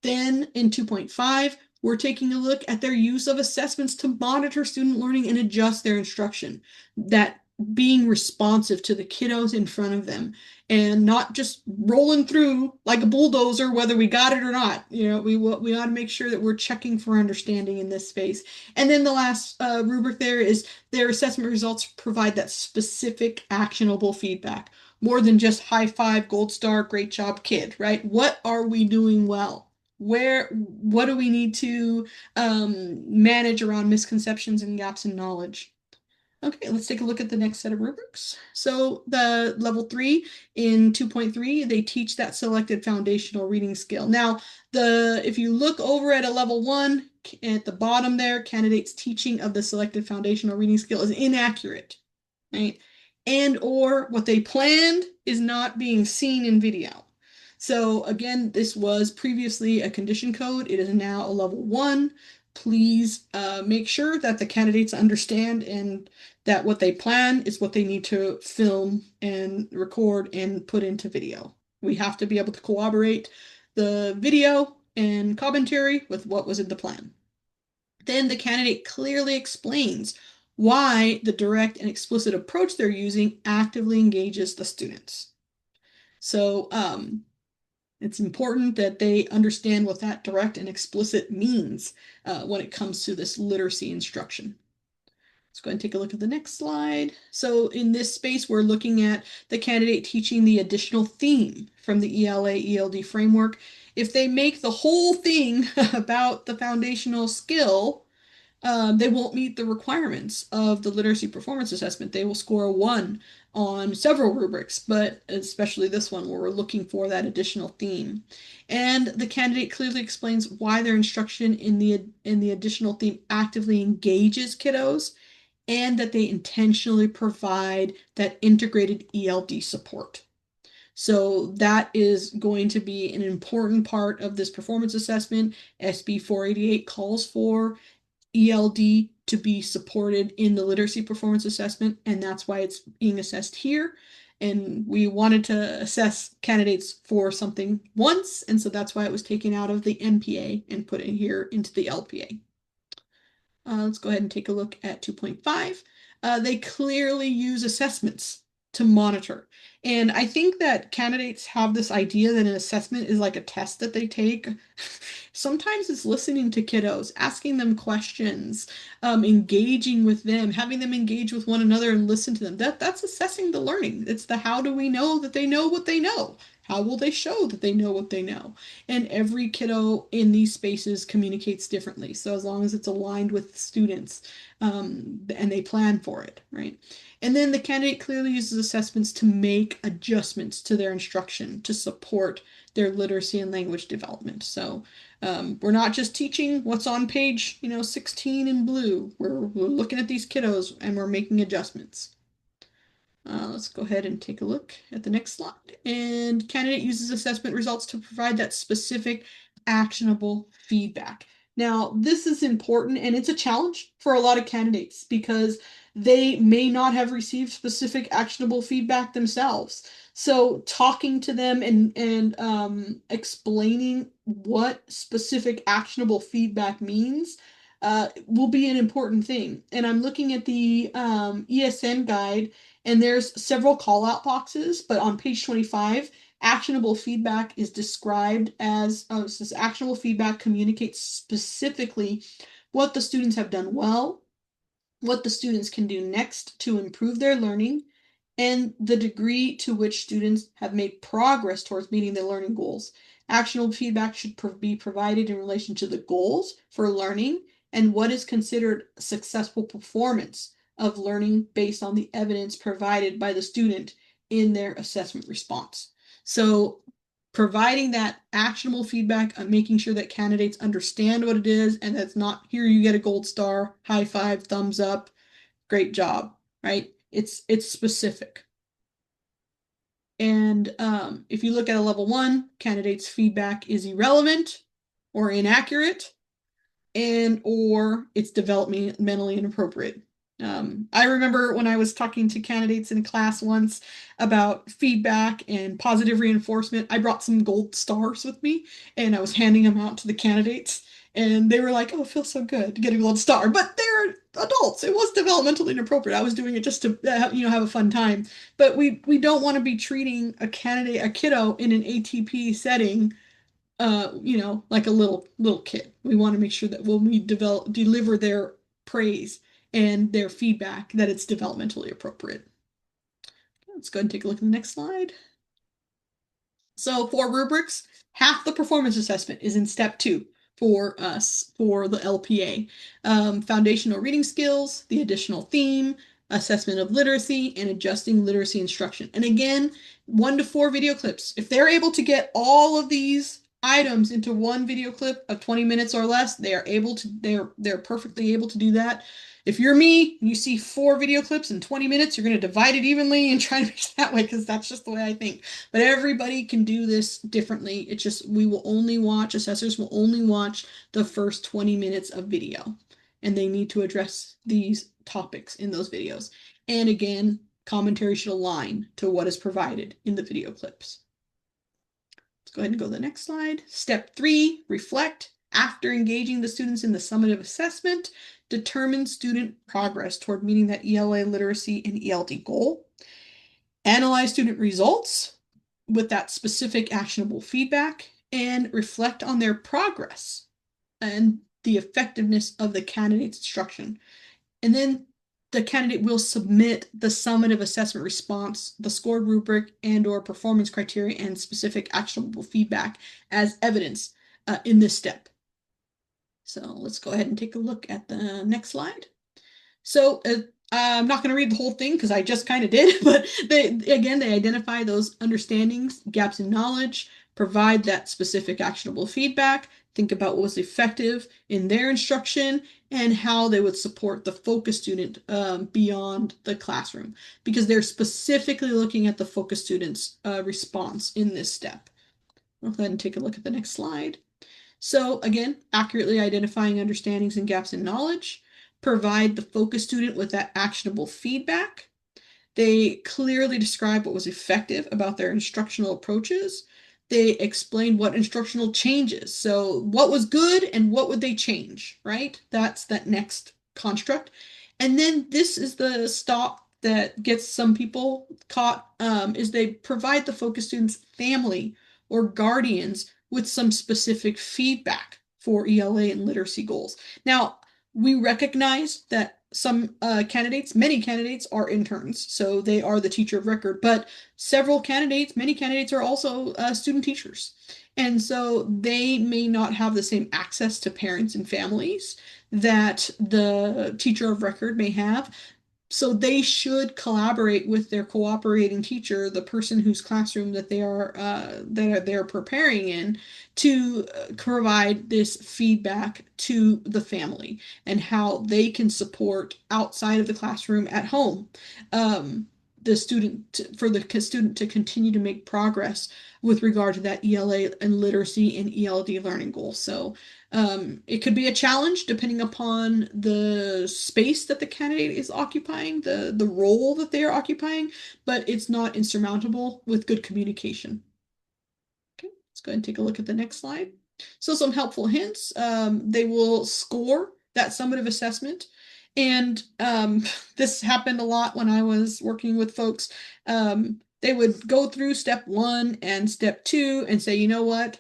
Then in 2.5, we're taking a look at their use of assessments to monitor student learning and adjust their instruction. That being responsive to the kiddos in front of them and not just rolling through like a bulldozer, whether we got it or not. We ought to make sure that we're checking for understanding in this space. And then the last rubric there is their assessment results provide that specific actionable feedback, more than just high five, gold star, great job, kid, right? What are we doing well? What do we need to manage around misconceptions and gaps in knowledge? Okay, let's take a look at the next set of rubrics. So the level 3 in 2.3, they teach that selected foundational reading skill. Now, if you look over at a level 1, at the bottom there, candidates' teaching of the selected foundational reading skill is inaccurate, right? And or what they planned is not being seen in video. So again, this was previously a condition code. It is now a level 1. Please make sure that the candidates understand and that what they plan is what they need to film and record and put into video. We have to be able to corroborate the video and commentary with what was in the plan. Then the candidate clearly explains why the direct and explicit approach they're using actively engages the students. So it's important that they understand what that direct and explicit means when it comes to this literacy instruction. Let's go ahead and take a look at the next slide. So in this space, we're looking at the candidate teaching the additional theme from the ELA-ELD framework. If they make the whole thing about the foundational skill, they won't meet the requirements of the literacy performance assessment. They will score a 1 on several rubrics, but especially this one where we're looking for that additional theme. And the candidate clearly explains why their instruction in the additional theme actively engages kiddos, and that they intentionally provide that integrated ELD support. So that is going to be an important part of this performance assessment. SB 488 calls for ELD to be supported in the literacy performance assessment, and that's why it's being assessed here. And we wanted to assess candidates for something once, and so that's why it was taken out of the MPA and put in here into the LPA. Let's go ahead and take a look at 2.5. They clearly use assessments to monitor. And I think that candidates have this idea that an assessment is like a test that they take. Sometimes it's listening to kiddos, asking them questions, engaging with them, having them engage with one another and listen to them. That's assessing the learning. It's the how do we know that they know what they know? How will they show that they know what they know? And every kiddo in these spaces communicates differently. So as long as it's aligned with students and they plan for it, right? And then the candidate clearly uses assessments to make adjustments to their instruction to support their literacy and language development. So we're not just teaching what's on page 16 in blue. We're looking at these kiddos and we're making adjustments. Let's go ahead and take a look at the next slide. And candidate uses assessment results to provide that specific actionable feedback. Now, this is important and it's a challenge for a lot of candidates because they may not have received specific actionable feedback themselves. So talking to them and explaining what specific actionable feedback means will be an important thing. And I'm looking at the ESN guide, and there's several call out boxes, but on page 25, actionable feedback is described as says actionable feedback communicates specifically what the students have done well, what the students can do next to improve their learning, and the degree to which students have made progress towards meeting their learning goals. Actionable feedback should be provided in relation to the goals for learning and what is considered successful performance of learning based on the evidence provided by the student in their assessment response. So providing that actionable feedback and making sure that candidates understand what it is and that's not here you get a gold star, high five, thumbs up, great job, right? It's specific. And if you look at a level 1, candidates' feedback is irrelevant or inaccurate, and or it's developmentally inappropriate. I remember when I was talking to candidates in class once about feedback and positive reinforcement, I brought some gold stars with me and I was handing them out to the candidates. And they were like, "Oh, it feels so good to get a gold star," but they're adults. It was developmentally inappropriate. I was doing it just to have a fun time. But we don't want to be treating a kiddo in an ATP setting like a little kid. We want to make sure that when we deliver their praise and their feedback that it's developmentally appropriate. Let's go ahead and take a look at the next slide. So for rubrics, half the performance assessment is in step 2 for us for the LPA. Foundational reading skills, the additional theme, assessment of literacy, and adjusting literacy instruction. And again, 1 to 4 video clips. If they're able to get all of these items into one video clip of 20 minutes or less, they're perfectly able to do that. If you're me, you see 4 video clips in 20 minutes, you're going to divide it evenly and try to make it that way because that's just the way I think. But everybody can do this differently. It's just assessors will only watch the first 20 minutes of video, and they need to address these topics in those videos. And again, commentary should align to what is provided in the video clips. Let's go ahead and go to the next slide. Step 3, reflect. After engaging the students in the summative assessment, determine student progress toward meeting that ELA literacy and ELD goal. Analyze student results with that specific actionable feedback and reflect on their progress and the effectiveness of the candidate's instruction. And then the candidate will submit the summative assessment response, the scored rubric and or performance criteria and specific actionable feedback as evidence in this step. So let's go ahead and take a look at the next slide. So I'm not going to read the whole thing because I just kind of did, but they identify those understandings, gaps in knowledge, provide that specific actionable feedback, think about what was effective in their instruction, and how they would support the focus student beyond the classroom, because they're specifically looking at the focus student's response in this step. I'll go ahead and take a look at the next slide. So again, accurately identifying understandings and gaps in knowledge, provide the focus student with that actionable feedback. They clearly describe what was effective about their instructional approaches. They explain what instructional changes. So what was good and what would they change, right? That's that next construct. And then this is the stop that gets some people caught, is they provide the focus student's family or guardians with some specific feedback for ELA and literacy goals. Now, we recognize that many candidates are interns, so they are the teacher of record, but many candidates are also student teachers. And so they may not have the same access to parents and families that the teacher of record may have. So they should collaborate with their cooperating teacher, the person whose classroom that they're preparing in, to provide this feedback to the family and how they can support outside of the classroom at home. the student to continue to make progress with regard to that ELA and literacy and ELD learning goal. So it could be a challenge depending upon the space that the candidate is occupying, the role that they are occupying, but it's not insurmountable with good communication. Okay, let's go ahead and take a look at the next slide. So some helpful hints. They will score that summative assessment. And this happened a lot when I was working with folks. They would go through step 1 and step 2 and say, you know what?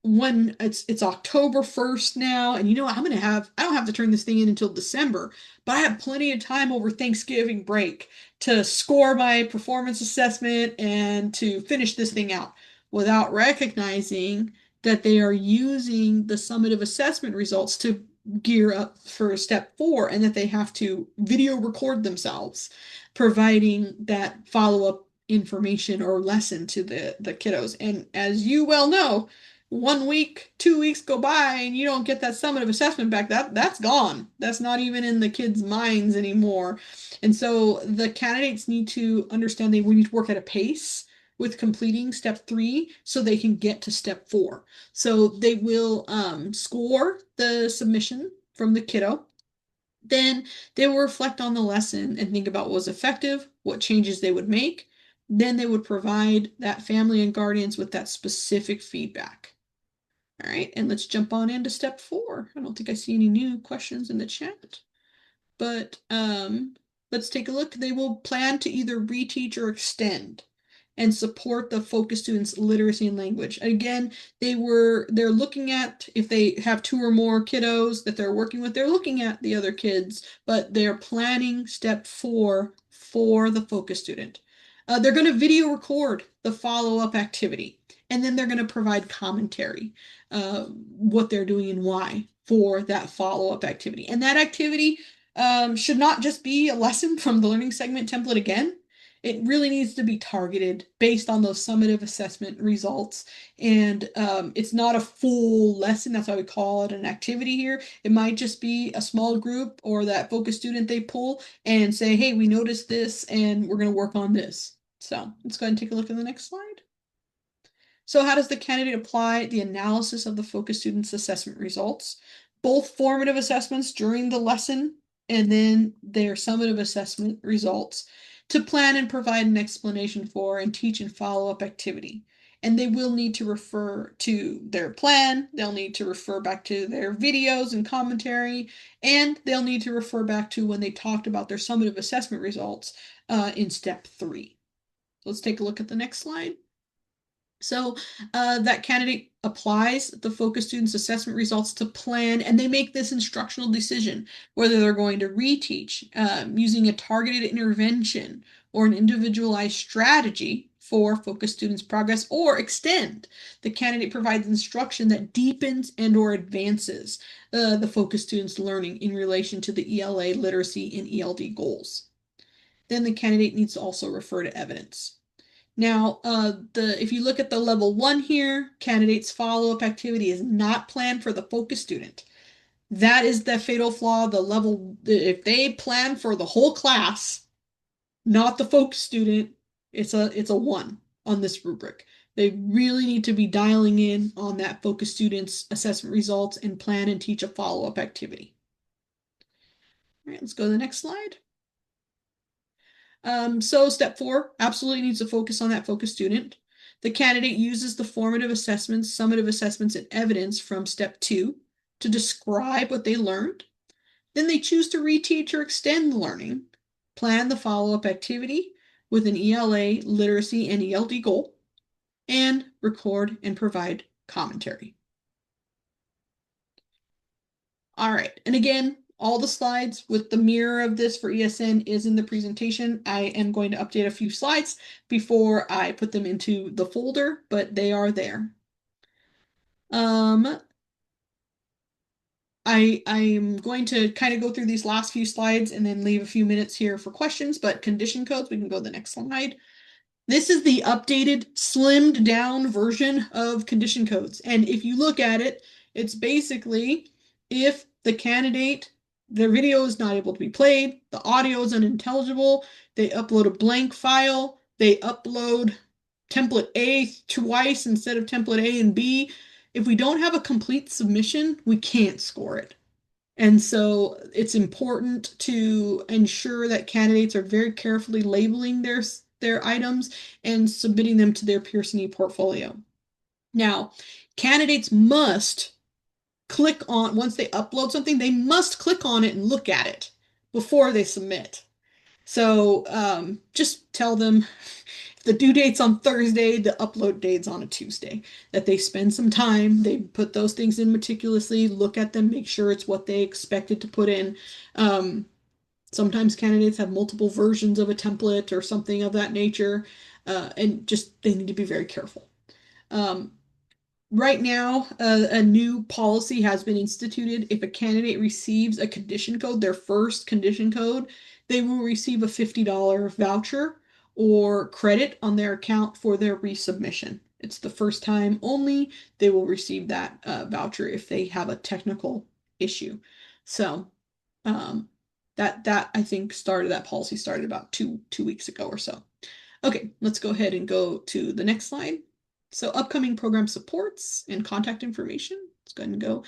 When it's October 1st now, and I don't have to turn this thing in until December, but I have plenty of time over Thanksgiving break to score my performance assessment and to finish this thing out, without recognizing that they are using the summative assessment results to gear up for step 4, and that they have to video record themselves providing that follow-up information or lesson to the kiddos. And as you well know, 1 week, 2 weeks go by and you don't get that summative assessment back, that's gone. That's not even in the kids' minds anymore. And so the candidates need to understand we need to work at a pace with completing step 3 so they can get to step 4. So they will score the submission from the kiddo. Then they will reflect on the lesson and think about what was effective, what changes they would make. Then they would provide that family and guardians with that specific feedback. All right, and let's jump on into step 4. I don't think I see any new questions in the chat, but let's take a look. They will plan to either reteach or extend and support the focus students' literacy and language. Again, they're looking at, if they have 2 or more kiddos that they're working with, they're looking at the other kids, but they're planning step 4 for the focus student. They're going to video record the follow-up activity, and then they're going to provide commentary, what they're doing and why for that follow-up activity. And that activity should not just be a lesson from the learning segment template again. It really needs to be targeted based on those summative assessment results. And it's not a full lesson. That's why we call it an activity here. It might just be a small group or that focus student they pull and say, hey, we noticed this and we're going to work on this. So let's go ahead and take a look at the next slide. So how does the candidate apply the analysis of the focus student's assessment results? Both formative assessments during the lesson and then their summative assessment results to plan and provide an explanation for and teach and follow-up activity. And they will need to refer to their plan, they'll need to refer back to their videos and commentary, and they'll need to refer back to when they talked about their summative assessment results in step 3. Let's take a look at the next slide. So that candidate applies the focus students assessment results to plan, and they make this instructional decision whether they're going to reteach using a targeted intervention or an individualized strategy for focus students progress, or extend. The candidate provides instruction that deepens and or advances the focus students learning in relation to the ELA literacy and ELD goals. Then the candidate needs to also refer to evidence. Now, if you look at the level 1 here, candidates follow-up activity is not planned for the focus student. That is the fatal flaw. If they plan for the whole class, not the focus student, it's a 1 on this rubric. They really need to be dialing in on that focus student's assessment results and plan and teach a follow-up activity. All right, let's go to the next slide. So step 4 absolutely needs to focus on that focus student. The candidate uses the formative assessments, summative assessments, and evidence from step 2 to describe what they learned. Then they choose to reteach or extend the learning, plan the follow-up activity with an ELA, literacy, and ELD goal, and record and provide commentary. All right, and again, all the slides with the mirror of this for ESN is in the presentation. I am going to update a few slides before I put them into the folder, but they are there. I'm going to kind of go through these last few slides and then leave a few minutes here for questions, but condition codes, we can go to the next slide. This is the updated, slimmed down version of condition codes. And if you look at it, it's basically if the candidate their video is not able to be played, the audio is unintelligible, they upload a blank file, they upload template A twice instead of template A and B. If we don't have a complete submission, we can't score it. And so it's important to ensure that candidates are very carefully labeling their items and submitting them to their Pearson ePortfolio. Now, candidates must click on, once they upload something, they must click on it and look at it before they submit. So just tell them if the due date's on Thursday, the upload date's on a Tuesday, that they spend some time, they put those things in meticulously, look at them, make sure it's what they expected to put in. Sometimes candidates have multiple versions of a template or something of that nature, and just they need to be very careful. Right now, a new policy has been instituted. If a candidate receives a condition code, their first condition code, they will receive a $50 voucher or credit on their account for their resubmission. It's the first time only they will receive that voucher if they have a technical issue. So that I think that policy started about two weeks ago or so. Okay, let's go ahead and go to the next slide. So upcoming program supports and contact information. Let's go ahead and go.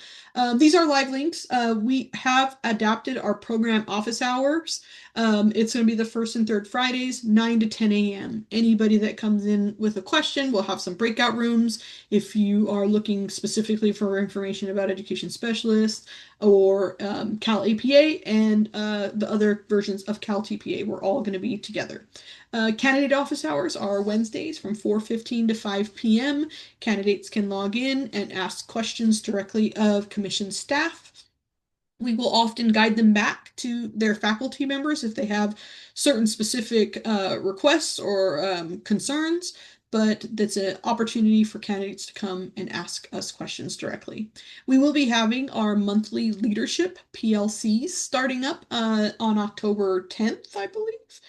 These are live links. We have adapted our program office hours. It's going to be the first and third Fridays, 9 to 10 a.m. Anybody that comes in with a question, we'll have some breakout rooms. If you are looking specifically for information about education specialists or CalAPA and the other versions of CalTPA, we're all going to be together. Candidate office hours are Wednesdays from 4:15 to 5 p.m. Candidates can log in and ask questions directly of commission staff. We will often guide them back to their faculty members if they have certain specific requests or concerns, but that's an opportunity for candidates to come and ask us questions directly. We will be having our monthly leadership PLCs starting up on October 10th, I believe.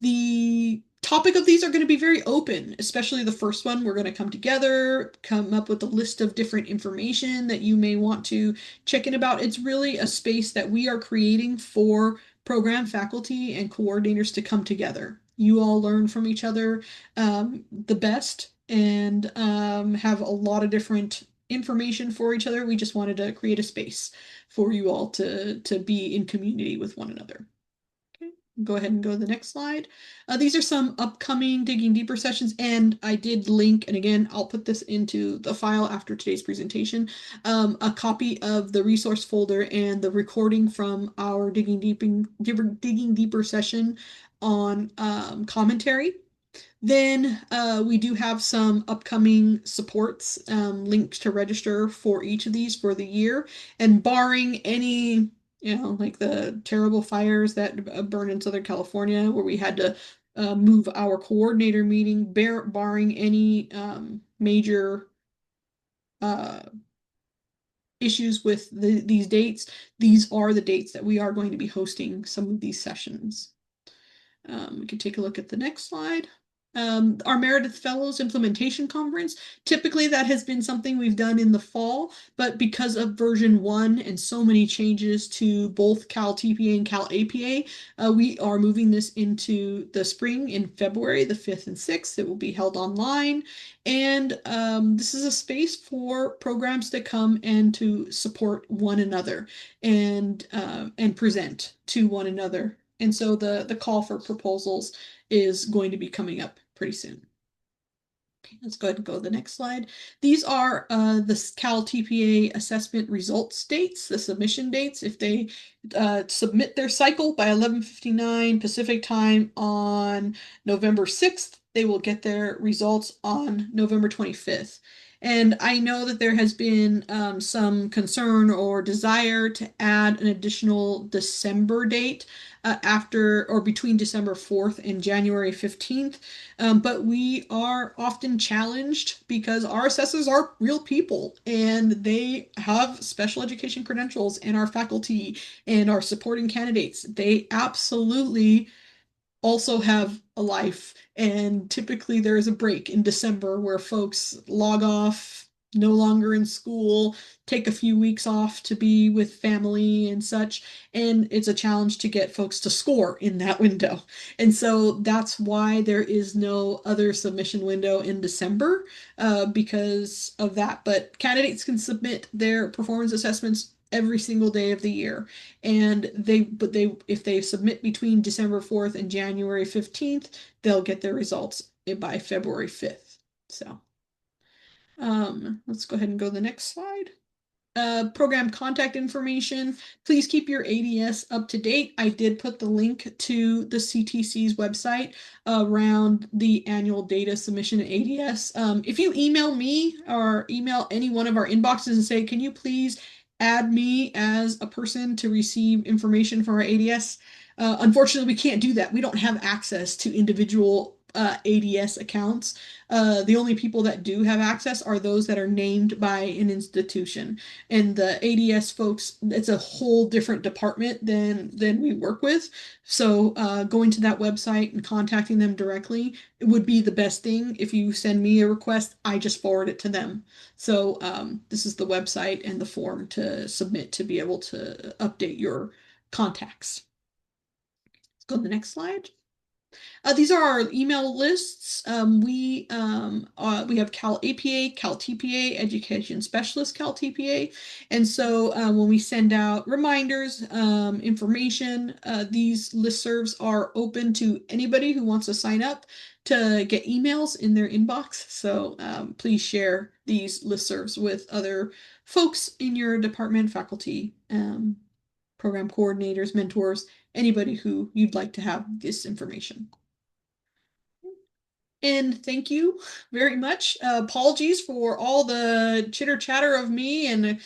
The topic of these are going to be very open, especially the first one. We're going to come together, come up with a list of different information that you may want to check in about. It's really a space that we are creating for program faculty and coordinators to come together. You all learn from each other the best and have a lot of different information for each other. We just wanted to create a space for you all to be in community with one another. Go ahead and go to the next slide. These are some upcoming Digging Deeper sessions, and I did link, and again, I'll put this into the file after today's presentation, a copy of the resource folder and the recording from our Digging Deeper session on commentary. Then we do have some upcoming supports linked to register for each of these for the year, and barring any like the terrible fires that burned in Southern California where we had to move our coordinator meeting, barring any major issues with these dates, these are the dates that we are going to be hosting some of these sessions. We can take a look at the next slide. Our Meredith Fellows Implementation Conference, typically that has been something we've done in the fall, but because of version 1 and so many changes to both CalTPA and CalAPA, we are moving this into the spring in February, the 5th and 6th. It will be held online, and this is a space for programs to come and to support one another and present to one another. And so the call for proposals is going to be coming up pretty soon. Okay, let's go ahead and go to the next slide. These are the CalTPA assessment results dates, the submission dates. If they submit their cycle by 11:59 Pacific time on November 6th, they will get their results on November 25th. And I know that there has been some concern or desire to add an additional December date after or between December 4th and January 15th. But we are often challenged because our assessors are real people and they have special education credentials, and our faculty and our supporting candidates, they absolutely also have a life. And typically there is a break in December where folks log off no longer in school, take a few weeks off to be with family and such. And it's a challenge to get folks to score in that window. And so that's why there is no other submission window in December, because of that. But candidates can submit their performance assessments every single day of the year. And if they submit between December 4th and January 15th, they'll get their results by February 5th. So let's go ahead and go to the next slide. Program contact information. Please keep your ADS up to date. I did put the link to the CTC's website around the annual data submission ADS. If you email me or email any one of our inboxes and say, can you please add me as a person to receive information from our ADS? Unfortunately, we can't do that. We don't have access to individual ADS accounts. The only people that do have access are those that are named by an institution. And the ADS folks, it's a whole different department than we work with. So going to that website and contacting them directly, it would be the best thing. If you send me a request, I just forward it to them. So this is the website and the form to submit to be able to update your contacts. Let's go to the next slide. These are our email lists. We have CalAPA, CalTPA, Education Specialist CalTPA, and so when we send out reminders, information, these listservs are open to anybody who wants to sign up to get emails in their inbox. So please share these listservs with other folks in your department, faculty, program coordinators, mentors, anybody who you'd like to have this information. And thank you very much. Apologies for all the chitter chatter of me. And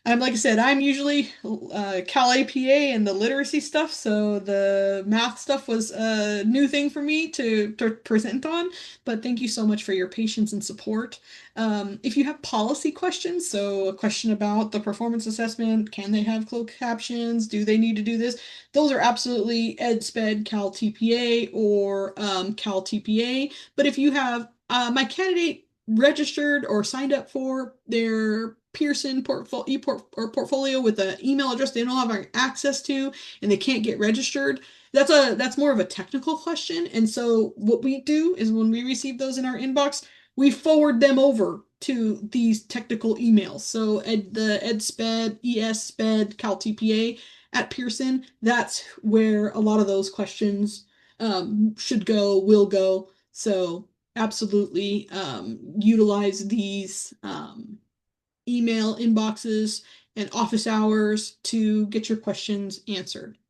I'm like I said, I'm usually Cal APA and the literacy stuff. So the math stuff was a new thing for me to present on. But thank you so much for your patience and support. If you have policy questions, so a question about the performance assessment, can they have closed captions? Do they need to do this? Those are absolutely EdSped, Cal TPA, or Cal TPA. But if you have my candidate registered or signed up for their Pearson portfolio with an email address they don't have access to and they can't get registered, that's more of a technical question. And so what we do is when we receive those in our inbox, we forward them over to these technical emails. So the EdSped, ESSped, CalTPA at Pearson, that's where a lot of those questions should go, will go. So absolutely utilize these email inboxes and office hours to get your questions answered.